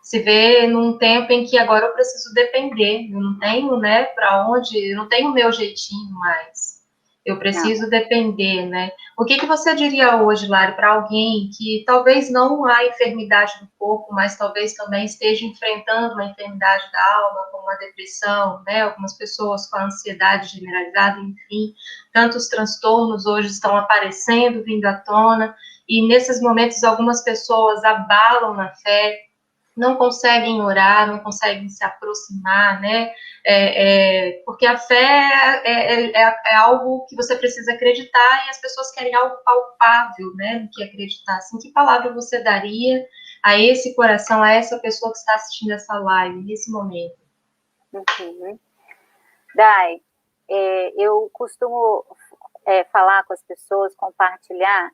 se vê num tempo em que agora eu preciso depender, eu não tenho, né, para onde, eu não tenho o meu jeitinho mais, eu preciso depender, né. O que você diria hoje, Lari, para alguém que talvez não há enfermidade no corpo, mas talvez também esteja enfrentando uma enfermidade da alma, como a depressão, né, algumas pessoas com a ansiedade generalizada, enfim, tantos transtornos hoje estão aparecendo, vindo à tona, e nesses momentos algumas pessoas abalam na fé, não conseguem orar, não conseguem se aproximar, né? Porque a fé é algo que você precisa acreditar e as pessoas querem algo palpável, né? Do que acreditar. Assim, que palavra você daria a esse coração, a essa pessoa que está assistindo essa live nesse momento? Uhum. Dai, eu costumo falar com as pessoas, compartilhar,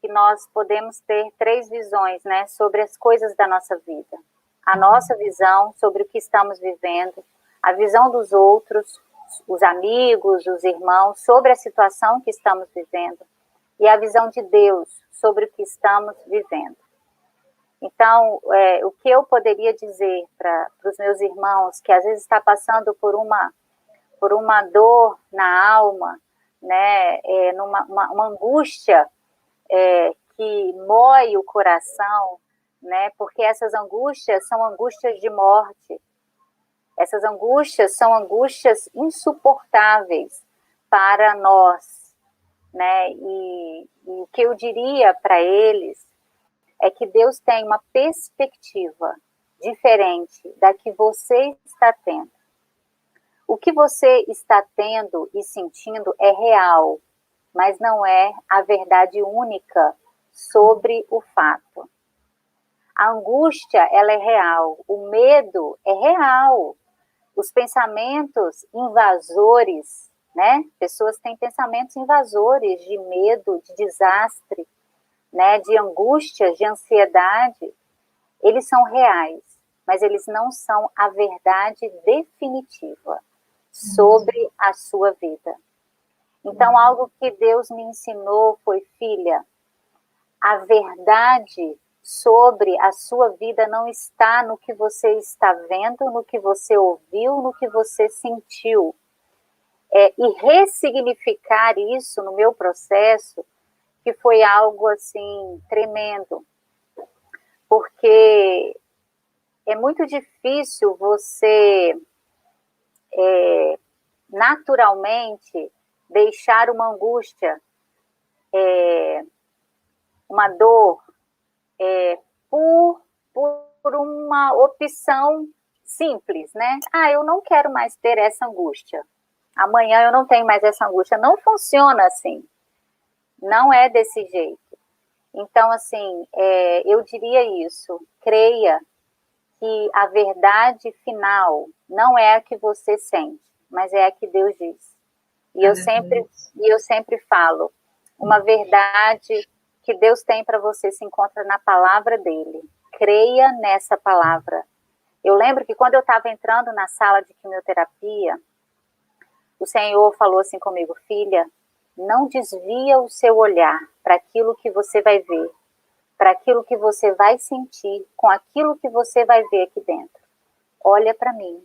que nós podemos ter 3 visões, né, sobre as coisas da nossa vida. A nossa visão sobre o que estamos vivendo, a visão dos outros, os amigos, os irmãos, sobre a situação que estamos vivendo, e a visão de Deus sobre o que estamos vivendo. Então, o que eu poderia dizer para os meus irmãos que às vezes está passando por uma dor na alma, né, uma angústia que mói o coração, né, porque essas angústias são angústias de morte, essas angústias são angústias insuportáveis para nós, né, e o que eu diria para eles é que Deus tem uma perspectiva diferente da que você está tendo. O que você está tendo e sentindo é real, mas não é a verdade única sobre o fato. A angústia, ela é real, o medo é real, os pensamentos invasores, né? Pessoas têm pensamentos invasores de medo, de desastre, né? De angústia, de ansiedade, eles são reais, mas eles não são a verdade definitiva sobre a sua vida. Então, algo que Deus me ensinou foi, filha, a verdade sobre a sua vida não está no que você está vendo, no que você ouviu, no que você sentiu. E ressignificar isso no meu processo, que foi algo assim tremendo, porque é muito difícil você naturalmente deixar uma angústia, uma dor, por uma opção simples, né? Eu não quero mais ter essa angústia. Amanhã eu não tenho mais essa angústia. Não funciona assim. Não é desse jeito. Então, assim, eu diria isso. Creia que a verdade final não é a que você sente, mas é a que Deus diz. E eu sempre falo, uma verdade que Deus tem para você se encontra na palavra dele. Creia nessa palavra. Eu lembro que quando eu estava entrando na sala de quimioterapia, o Senhor falou assim comigo: filha, não desvia o seu olhar para aquilo que você vai ver, para aquilo que você vai sentir, com aquilo que você vai ver aqui dentro. Olha para mim,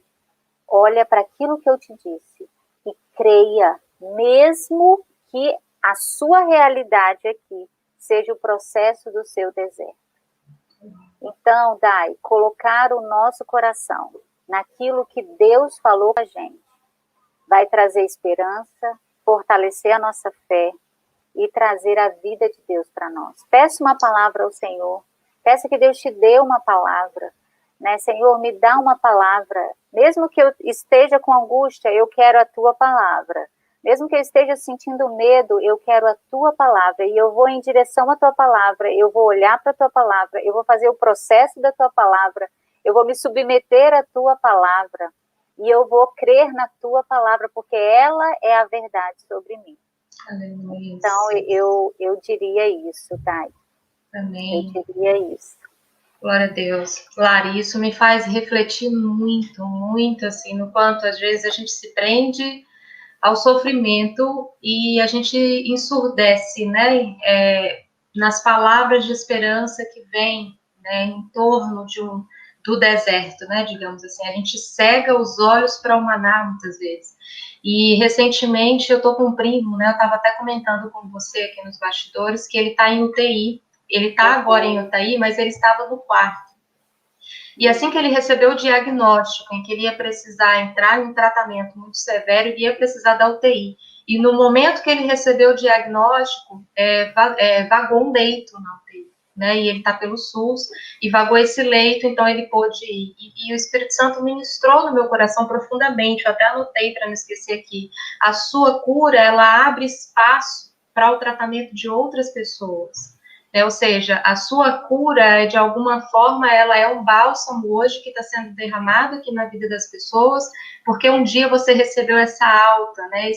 olha para aquilo que eu te disse e creia, mesmo que a sua realidade aqui seja o processo do seu deserto. Então, Dai, colocar o nosso coração naquilo que Deus falou para a gente vai trazer esperança, fortalecer a nossa fé e trazer a vida de Deus para nós. Peça uma palavra ao Senhor, peça que Deus te dê uma palavra, né? Senhor, me dá uma palavra, mesmo que eu esteja com angústia, eu quero a tua palavra. Mesmo que eu esteja sentindo medo, eu quero a tua palavra, e eu vou em direção à tua palavra, eu vou olhar para a tua palavra, eu vou fazer o processo da tua palavra, eu vou me submeter à tua palavra, e eu vou crer na tua palavra, porque ela é a verdade sobre mim. Aleluia. Então, eu diria isso, Thay. Amém. Eu diria isso. Glória a Deus. Lari, isso me faz refletir muito, muito, assim, no quanto às vezes a gente se prende ao sofrimento e a gente ensurdece, né, nas palavras de esperança que vêm, né, em torno do deserto, né, digamos assim. A gente cega os olhos para o maná muitas vezes. E recentemente eu tô com um primo, né, eu estava até comentando com você aqui nos bastidores que ele está em UTI. Ele está agora em UTI, mas ele estava no quarto. E assim que ele recebeu o diagnóstico em que ele ia precisar entrar em um tratamento muito severo, ele ia precisar da UTI. E no momento que ele recebeu o diagnóstico, vagou um leito na UTI, né? E ele está pelo SUS, e vagou esse leito, então ele pôde ir. E o Espírito Santo ministrou no meu coração profundamente, eu até anotei para não esquecer aqui, a sua cura, ela abre espaço para o tratamento de outras pessoas. Ou seja, a sua cura, de alguma forma, ela é um bálsamo hoje que está sendo derramado aqui na vida das pessoas, porque um dia você recebeu essa alta, né?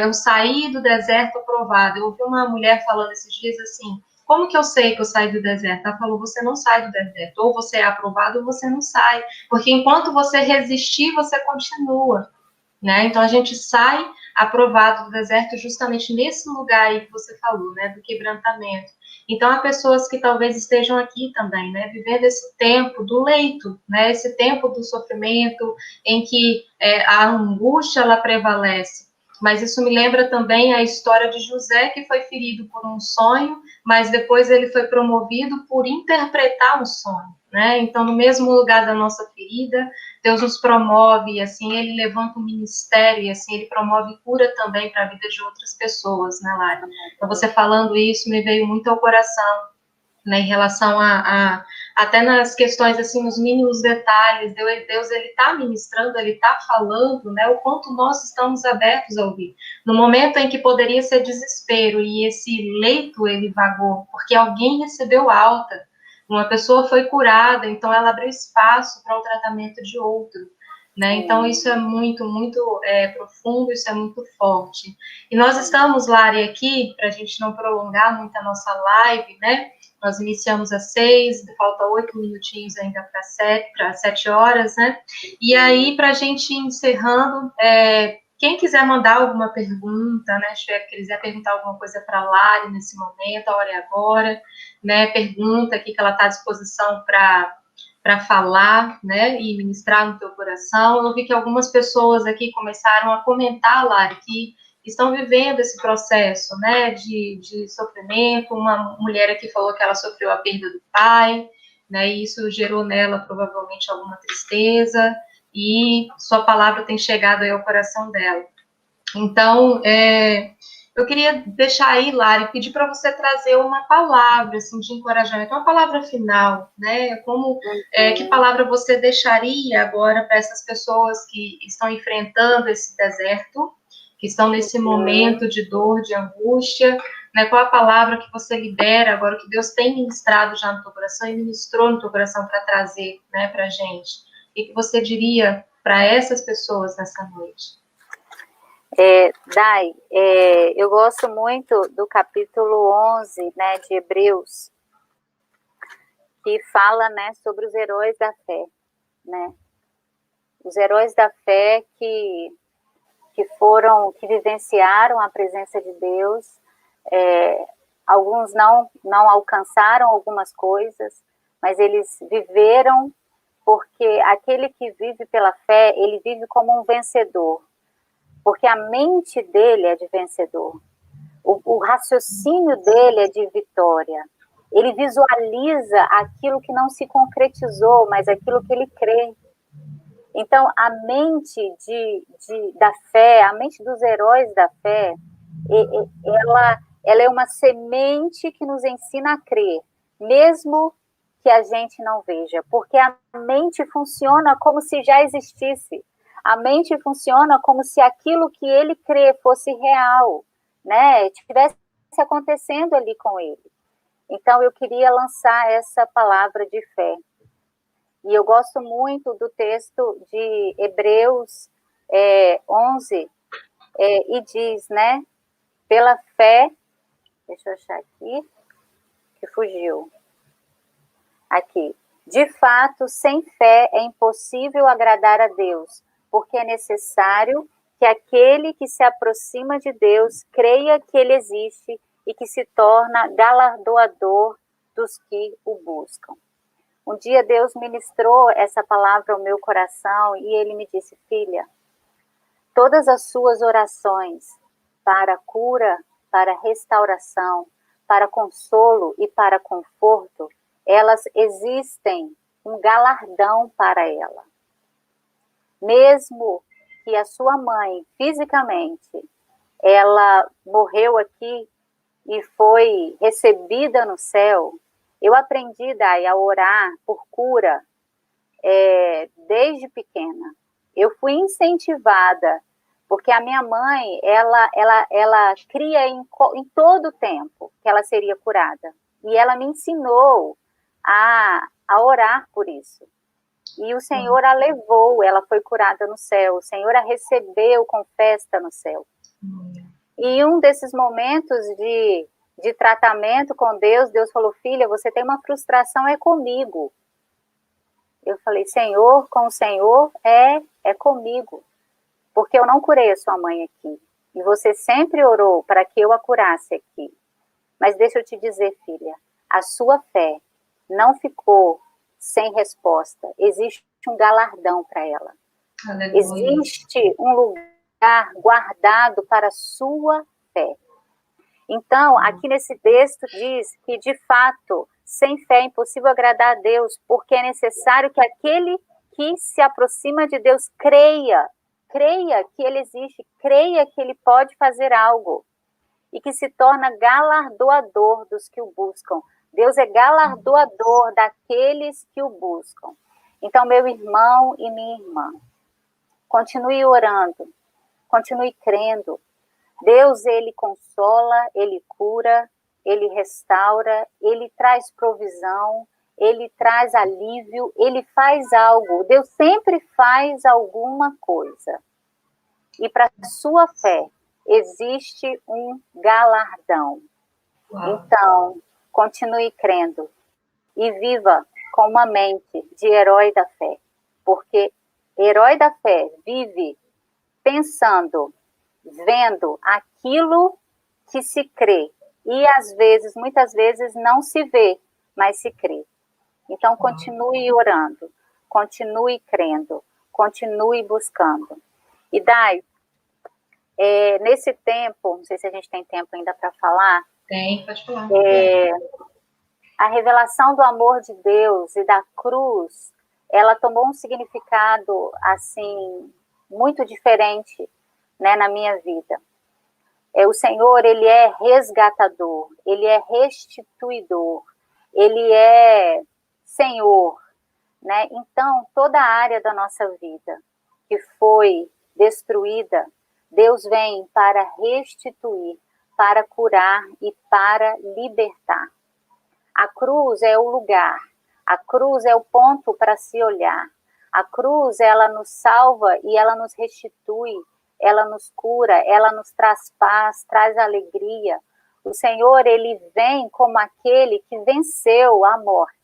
Eu saí do deserto aprovado. Eu ouvi uma mulher falando esses dias assim: como que eu sei que eu saí do deserto? Ela falou: você não sai do deserto, ou você é aprovado ou você não sai, porque enquanto você resistir, você continua, né? Então a gente sai aprovado do deserto justamente nesse lugar aí que você falou, né? Do quebrantamento. Então, há pessoas que talvez estejam aqui também, né, vivendo esse tempo do leito, né, esse tempo do sofrimento, em que a angústia, ela prevalece. Mas isso me lembra também a história de José, que foi ferido por um sonho, mas depois ele foi promovido por interpretar um sonho, né? Então, no mesmo lugar da nossa ferida, Deus nos promove, e assim ele levanta um ministério, e assim ele promove cura também para a vida de outras pessoas, né, Lara? Então, você falando isso me veio muito ao coração, né, em relação até nas questões, assim, nos mínimos detalhes, Deus, ele está ministrando, ele está falando, né, o quanto nós estamos abertos a ouvir. No momento em que poderia ser desespero, e esse leito, ele vagou, porque alguém recebeu alta, uma pessoa foi curada, então ela abriu espaço para o tratamento de outro, né? Então isso é muito, muito profundo, isso é muito forte. E nós estamos, Lari, aqui, para a gente não prolongar muito a nossa live, né? Nós iniciamos às 6, falta 8 minutinhos ainda para 7 horas, né? E aí, para a gente ir encerrando, quem quiser mandar alguma pergunta, né? Se quiser perguntar alguma coisa para a Lari nesse momento, a hora é agora, né? Pergunta aqui que ela está à disposição para falar, né, e ministrar no teu coração. Eu vi que algumas pessoas aqui começaram a comentar, Lari, que estão vivendo esse processo, né, de sofrimento. Uma mulher aqui falou que ela sofreu a perda do pai, né, e isso gerou nela provavelmente alguma tristeza, e sua palavra tem chegado aí ao coração dela. Então, eu queria deixar aí, Lari, pedir para você trazer uma palavra assim, de encorajamento, uma palavra final, né? Que palavra você deixaria agora para essas pessoas que estão enfrentando esse deserto, que estão nesse momento de dor, de angústia, né? Qual a palavra que você libera agora, que Deus tem ministrado já no teu coração e ministrou no teu coração para trazer, né, para a gente? O que você diria para essas pessoas nessa noite? Dai, eu gosto muito do capítulo 11, né, de Hebreus, que fala, né, sobre os heróis da fé, né? Os heróis da fé que vivenciaram a presença de Deus. Alguns não alcançaram algumas coisas, mas eles viveram, porque aquele que vive pela fé, ele vive como um vencedor, porque a mente dele é de vencedor, o raciocínio dele é de vitória, ele visualiza aquilo que não se concretizou, mas aquilo que ele crê. Então, a mente da fé, a mente dos heróis da fé, ela é uma semente que nos ensina a crer, mesmo que a gente não veja, porque a mente funciona como se já existisse. A mente funciona como se aquilo que ele crê fosse real, né? Estivesse acontecendo ali com ele. Então, eu queria lançar essa palavra de fé. E eu gosto muito do texto de Hebreus 11, e diz, né? Pela fé, deixa eu achar aqui, que fugiu. Aqui. De fato, sem fé é impossível agradar a Deus, porque é necessário que aquele que se aproxima de Deus creia que ele existe e que se torna galardoador dos que o buscam. Um dia Deus ministrou essa palavra ao meu coração e ele me disse: filha, todas as suas orações para cura, para restauração, para consolo e para conforto, elas existem um galardão para ela. Mesmo que a sua mãe, fisicamente, ela morreu aqui e foi recebida no céu, eu aprendi, Dai, a orar por cura desde pequena. Eu fui incentivada, porque a minha mãe, ela cria em todo tempo que ela seria curada. E ela me ensinou a orar por isso. E o Senhor a levou, ela foi curada no céu. O Senhor a recebeu com festa no céu. E um desses momentos de tratamento com Deus, Deus falou: filha, você tem uma frustração, é comigo. Eu falei: Senhor, com o Senhor é comigo, porque eu não curei a sua mãe aqui, e você sempre orou para que eu a curasse aqui. Mas deixa eu te dizer, filha, a sua fé não ficou sem resposta, existe um galardão para ela. Aleluia. Existe um lugar guardado para a sua fé. Então, aqui nesse texto diz que, de fato, sem fé é impossível agradar a Deus, porque é necessário que aquele que se aproxima de Deus creia que ele existe, creia que ele pode fazer algo, e que se torna galardoador dos que o buscam. Deus é galardoador daqueles que o buscam. Então, meu irmão e minha irmã, continue orando, continue crendo. Deus, ele consola, ele cura, ele restaura, ele traz provisão, ele traz alívio, ele faz algo. Deus sempre faz alguma coisa. E para a sua fé existe um galardão. Uau. Então, continue crendo e viva com uma mente de herói da fé, porque herói da fé vive pensando, vendo aquilo que se crê, e às vezes, muitas vezes não se vê, mas se crê. Então continue orando, continue crendo, continue buscando. E Dai, nesse tempo, não sei se a gente tem tempo ainda para falar. Tem, pode falar. A revelação do amor de Deus e da cruz, ela tomou um significado assim muito diferente né, na minha vida. O Senhor, ele é resgatador, ele é restituidor, ele é Senhor, né? Então, toda a área da nossa vida que foi destruída, Deus vem para restituir, para curar e para libertar. A cruz é o lugar, a cruz é o ponto para se olhar. A cruz, ela nos salva e ela nos restitui, ela nos cura, ela nos traz paz, traz alegria. O Senhor, ele vem como aquele que venceu a morte.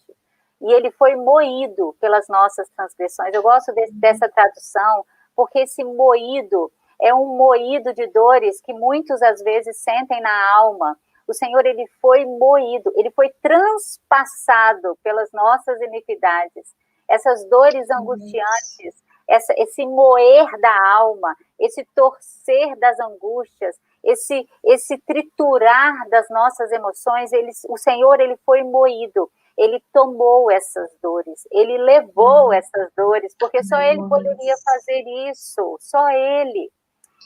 E ele foi moído pelas nossas transgressões. Eu gosto dessa tradução, porque esse moído é um moído de dores que muitos, às vezes, sentem na alma. O Senhor, ele foi moído, ele foi transpassado pelas nossas iniquidades. Essas dores angustiantes, esse moer da alma, esse torcer das angústias, esse triturar das nossas emoções, o Senhor, ele foi moído. Ele tomou essas dores, ele levou essas dores, porque só ele poderia fazer isso, só ele.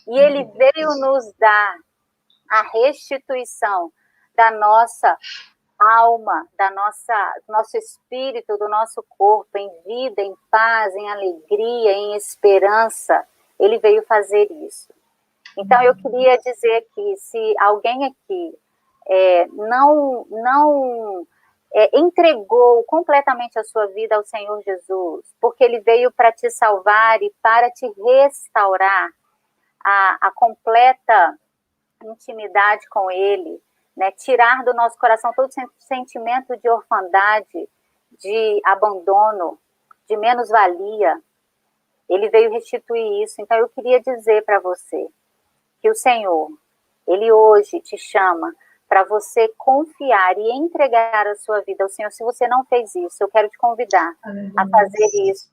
E ele veio nos dar a restituição da nossa alma, do nosso espírito, do nosso corpo, em vida, em paz, em alegria, em esperança. Ele veio fazer isso. Então, eu queria dizer aqui, se alguém aqui não entregou completamente a sua vida ao Senhor Jesus, porque ele veio para te salvar e para te restaurar a completa intimidade com ele, né? Tirar do nosso coração todo sentimento de orfandade, de abandono, de menos-valia. Ele veio restituir isso. Então eu queria dizer para você que o Senhor, ele hoje te chama para você confiar e entregar a sua vida ao Senhor. Se você não fez isso, eu quero te convidar a fazer isso.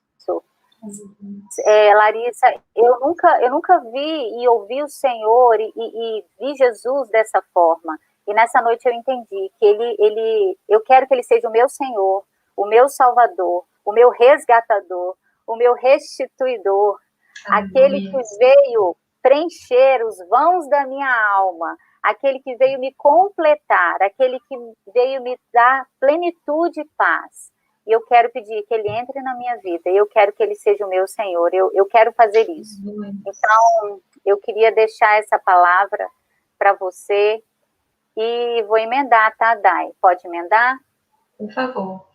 Larissa, eu nunca vi e ouvi o Senhor e vi Jesus dessa forma. E nessa noite eu entendi que eu quero que ele seja o meu Senhor, o meu Salvador, o meu resgatador, o meu restituidor, aquele que veio preencher os vãos da minha alma, aquele que veio me completar, aquele que veio me dar plenitude e paz. E eu quero pedir que ele entre na minha vida, eu quero que ele seja o meu Senhor, eu quero fazer isso. Então, eu queria deixar essa palavra para você e vou emendar, tá, Dai? Pode emendar? Por favor.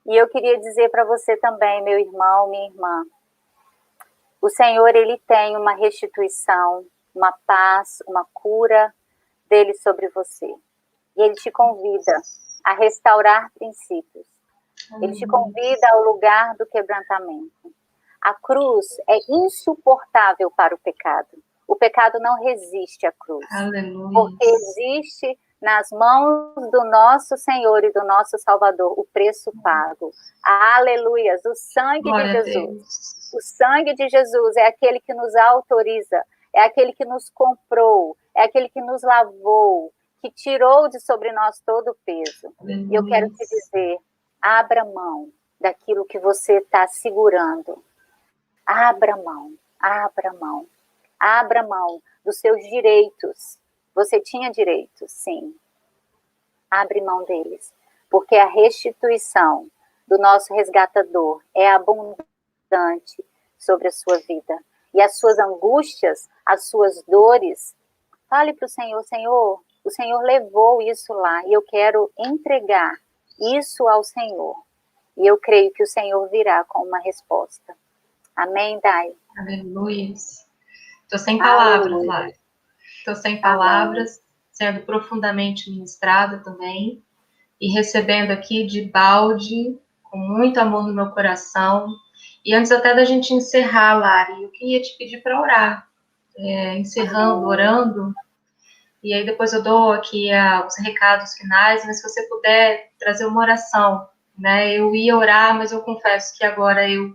E eu queria dizer para você também, meu irmão, minha irmã, o Senhor, ele tem uma restituição, uma paz, uma cura dele sobre você. E ele te convida a restaurar princípios. Ele te convida ao lugar do quebrantamento. A cruz é insuportável para o pecado. O pecado não resiste à cruz. Aleluia. Porque existe nas mãos do nosso Senhor e do nosso Salvador o preço pago. Aleluias, o sangue Glória de Jesus. O sangue de Jesus é aquele que nos autoriza, é aquele que nos comprou, é aquele que nos lavou, que tirou de sobre nós todo o peso. Aleluia. E eu quero te dizer, abra mão daquilo que você está segurando. Abra mão, abra mão. Abra mão dos seus direitos. Você tinha direitos, sim. Abre mão deles. Porque a restituição do nosso resgatador é abundante sobre a sua vida. E as suas angústias, as suas dores, fale para o Senhor, Senhor, o Senhor levou isso lá e eu quero entregar isso ao Senhor. E eu creio que o Senhor virá com uma resposta. Amém, Dai? Aleluia. Estou sem palavras, Lara. Estou sem palavras, sendo profundamente ministrada também e recebendo aqui de balde, com muito amor no meu coração. E antes até da gente encerrar, Lara, eu queria te pedir para orar, encerrando, orando. E aí depois eu dou aqui os recados finais, mas se você puder trazer uma oração, né? Eu ia orar, mas eu confesso que agora eu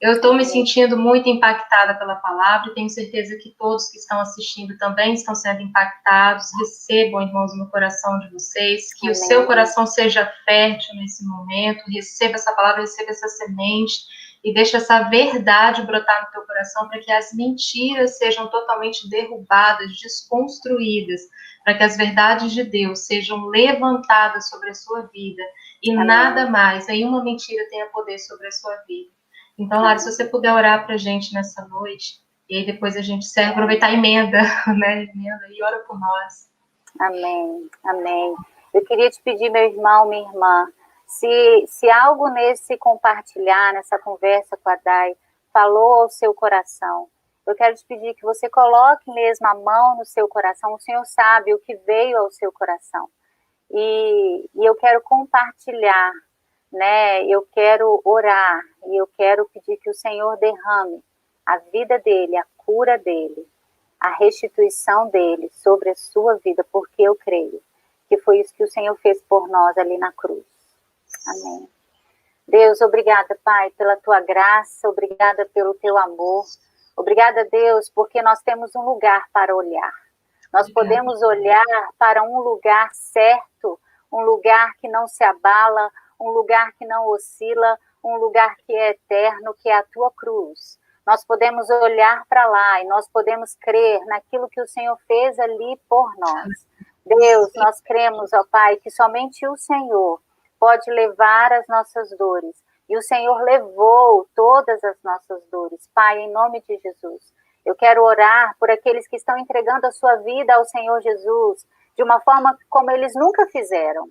estou me sentindo muito impactada pela palavra e tenho certeza que todos que estão assistindo também estão sendo impactados. Recebam, irmãos, no coração de vocês, que o seu coração seja fértil nesse momento, receba essa palavra, receba essa semente e deixa essa verdade brotar no teu coração para que as mentiras sejam totalmente derrubadas, desconstruídas, para que as verdades de Deus sejam levantadas sobre a sua vida e Amém. nada mais, nenhuma mentira tenha poder sobre a sua vida. Então, Lara, se você puder orar para a gente nessa noite, e aí depois a gente serve, aproveitar a emenda, né? Emenda e ora por nós. Amém, amém. Eu queria te pedir, meu irmão, minha irmã, se algo nesse compartilhar, nessa conversa com a Dai, falou ao seu coração, eu quero te pedir que você coloque mesmo a mão no seu coração. O Senhor sabe o que veio ao seu coração. E eu quero compartilhar, né? Eu quero orar e eu quero pedir que o Senhor derrame a vida dele, a cura dele, a restituição dele sobre a sua vida, porque eu creio que foi isso que o Senhor fez por nós ali na cruz. Amém. Deus, obrigada, Pai, pela tua graça, obrigada pelo teu amor, obrigada, Deus, porque nós temos um lugar para olhar. Nós podemos olhar para um lugar certo, um lugar que não se abala, um lugar que não oscila, um lugar que é eterno, que é a tua cruz. Nós podemos olhar para lá e nós podemos crer naquilo que o Senhor fez ali por nós. Deus, nós cremos, ó Pai, que somente o Senhor pode levar as nossas dores. E o Senhor levou todas as nossas dores. Pai, em nome de Jesus, eu quero orar por aqueles que estão entregando a sua vida ao Senhor Jesus de uma forma como eles nunca fizeram.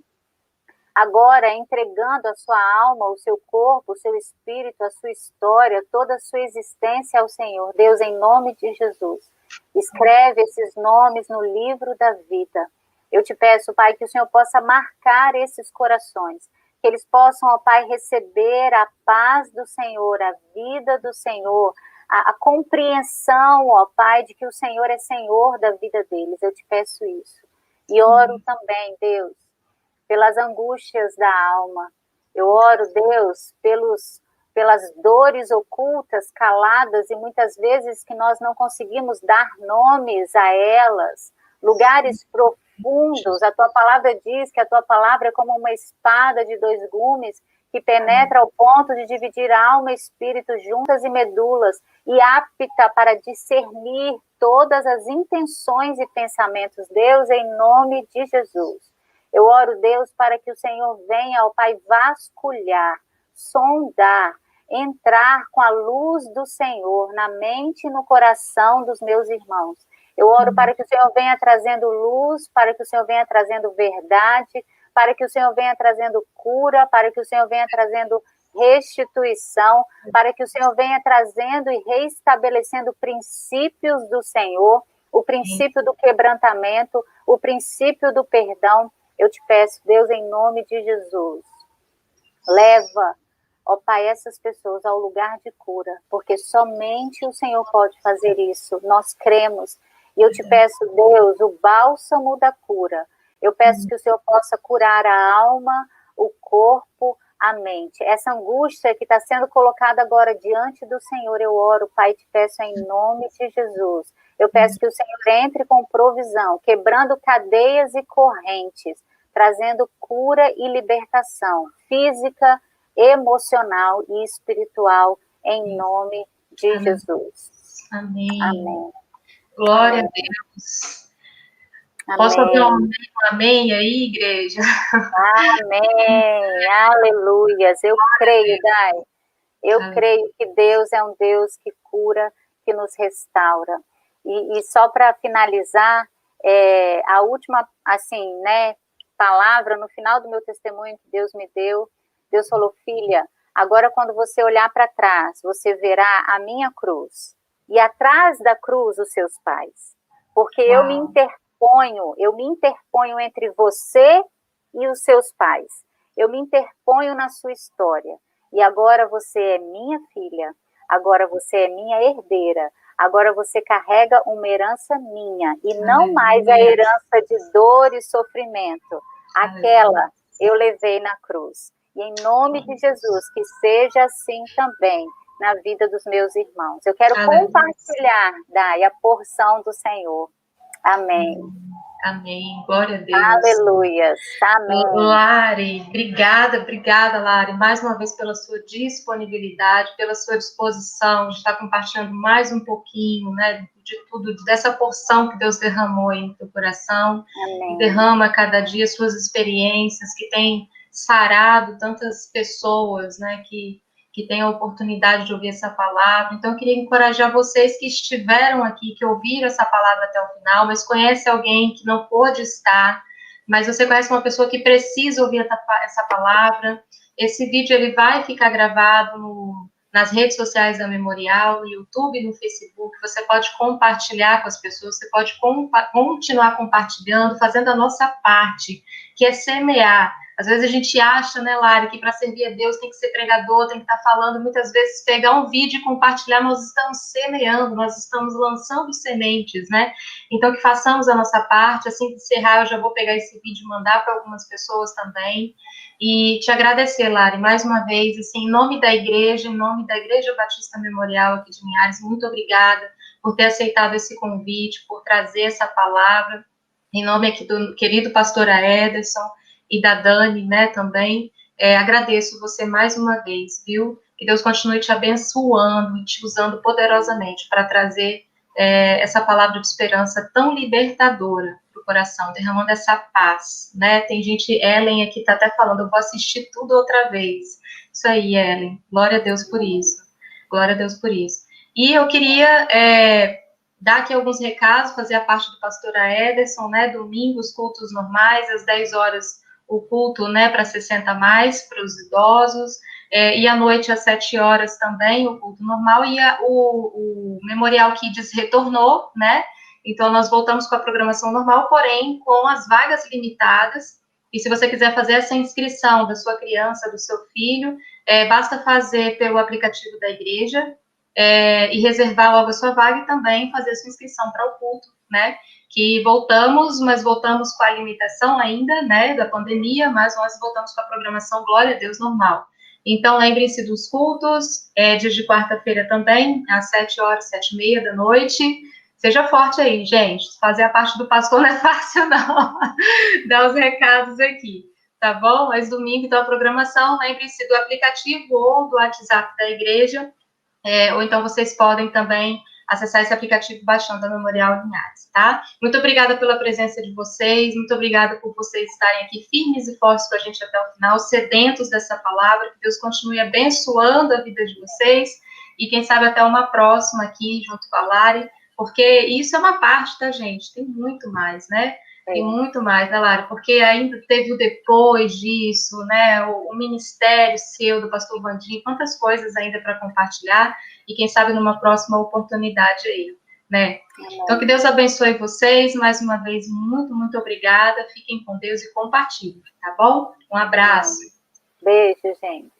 Agora, entregando a sua alma, o seu corpo, o seu espírito, a sua história, toda a sua existência ao Senhor. Deus, em nome de Jesus, escreve esses nomes no livro da vida. Eu te peço, Pai, que o Senhor possa marcar esses corações, que eles possam, ó Pai, receber a paz do Senhor, a vida do Senhor, a compreensão, ó Pai, de que o Senhor é Senhor da vida deles. Eu te peço isso. E oro também, Deus, pelas angústias da alma. Eu oro, Deus, pelas dores ocultas, caladas, e muitas vezes que nós não conseguimos dar nomes a elas, lugares profundos. A tua palavra diz que a tua palavra é como uma espada de 2 gumes, que penetra ao ponto de dividir alma e espírito, juntas e medulas, e apta para discernir todas as intenções e pensamentos. Deus, em nome de Jesus, eu oro, Deus, para que o Senhor venha, ó Pai, vasculhar, sondar, entrar com a luz do Senhor na mente e no coração dos meus irmãos. Eu oro para que o Senhor venha trazendo luz, para que o Senhor venha trazendo verdade, para que o Senhor venha trazendo cura, para que o Senhor venha trazendo restituição, para que o Senhor venha trazendo e reestabelecendo princípios do Senhor, o princípio do quebrantamento, o princípio do perdão. Eu te peço, Deus, em nome de Jesus, leva, ó Pai, essas pessoas ao lugar de cura, porque somente o Senhor pode fazer isso. Nós cremos. E eu te peço, Deus, o bálsamo da cura. Eu peço que o Senhor possa curar a alma, o corpo, a mente. Essa angústia que está sendo colocada agora diante do Senhor, eu oro, Pai, te peço em nome de Jesus. Eu peço que o Senhor entre com provisão, quebrando cadeias e correntes, trazendo cura e libertação física, emocional e espiritual, em nome de Jesus. Amém. Amém. Glória a Deus. Amém. Posso ouvir um amém aí, igreja? Amém. Aleluias. Eu creio, Dai. Eu creio que Deus é um Deus que cura, que nos restaura. E só para finalizar, a última, assim, né, palavra no final do meu testemunho que Deus me deu, Deus falou: filha, agora quando você olhar para trás, você verá a minha cruz, e atrás da cruz os seus pais, porque eu me interponho entre você e os seus pais, eu me interponho na sua história, e agora você é minha filha, agora você é minha herdeira, agora você carrega uma herança minha, e não mais a herança de dor e sofrimento. Aquela eu levei na cruz. E em nome de Jesus, que seja assim também na vida dos meus irmãos. Eu quero compartilhar, Dai, a porção do Senhor. Amém. Amém. Glória a Deus. Aleluia. Amém. Lari, obrigada, Lari, mais uma vez pela sua disponibilidade, pela sua disposição de estar compartilhando mais um pouquinho, né, de tudo, dessa porção que Deus derramou aí no teu coração. Amém. Derrama a cada dia suas experiências que têm sarado tantas pessoas, né, que têm a oportunidade de ouvir essa palavra. Então, eu queria encorajar vocês que estiveram aqui, que ouviram essa palavra até o final, mas conhece alguém que não pôde estar, mas você conhece uma pessoa que precisa ouvir essa palavra. Esse vídeo ele vai ficar gravado nas redes sociais da Memorial, no YouTube, no Facebook. Você pode compartilhar com as pessoas, você pode continuar compartilhando, fazendo a nossa parte, que é semear. Às vezes a gente acha, né, Lari, que para servir a Deus tem que ser pregador, tem que estar falando. Muitas vezes pegar um vídeo e compartilhar, nós estamos semeando, nós estamos lançando sementes, né? Então que façamos a nossa parte. Assim que encerrar, eu já vou pegar esse vídeo e mandar para algumas pessoas também. E te agradecer, Lari, mais uma vez, assim, em nome da igreja, em nome da Igreja Batista Memorial aqui de Linhares, muito obrigada por ter aceitado esse convite, por trazer essa palavra. Em nome aqui do querido pastor Ederson e da Dani, né, também, agradeço você mais uma vez, viu? Que Deus continue te abençoando e te usando poderosamente para trazer essa palavra de esperança tão libertadora para o coração, derramando essa paz, né? Tem gente, Ellen aqui está até falando, eu vou assistir tudo outra vez. Isso aí, Ellen, glória a Deus por isso, glória a Deus por isso. E eu queria dar aqui alguns recados, fazer a parte do pastor Ederson, né? Domingo, os cultos normais, às 10 horas o culto, né, para 60 mais, para os idosos, e à noite às 7 horas também o culto normal, e o Memorial Kids retornou, né, então nós voltamos com a programação normal, porém com as vagas limitadas, e se você quiser fazer essa inscrição da sua criança, do seu filho, basta fazer pelo aplicativo da igreja, e reservar logo a sua vaga e também fazer a sua inscrição para o culto, né, que voltamos, mas voltamos com a limitação ainda, né, da pandemia, mas nós voltamos com a programação, glória a Deus, normal. Então, lembrem-se dos cultos, dias de quarta-feira também, às 7 horas, 7h30 da noite. Seja forte aí, gente, fazer a parte do pastor não é fácil, não, dar os recados aqui, tá bom? Mas domingo, então, a programação, lembrem-se do aplicativo ou do WhatsApp da igreja, ou então vocês podem também acessar esse aplicativo baixando a Memorial Linhares, tá? Muito obrigada pela presença de vocês, muito obrigada por vocês estarem aqui firmes e fortes com a gente até o final, sedentos dessa palavra, que Deus continue abençoando a vida de vocês, e quem sabe até uma próxima aqui, junto com a Lari, porque isso é uma parte, tá, gente? Tem muito mais, né? Tem muito mais, né, Lara? Porque ainda teve o depois disso, né? O ministério seu, do pastor Vandinho, quantas coisas ainda para compartilhar, e quem sabe numa próxima oportunidade aí, né? Então, que Deus abençoe vocês, mais uma vez, muito, muito obrigada, fiquem com Deus e compartilhem, tá bom? Um abraço. Beijo, gente.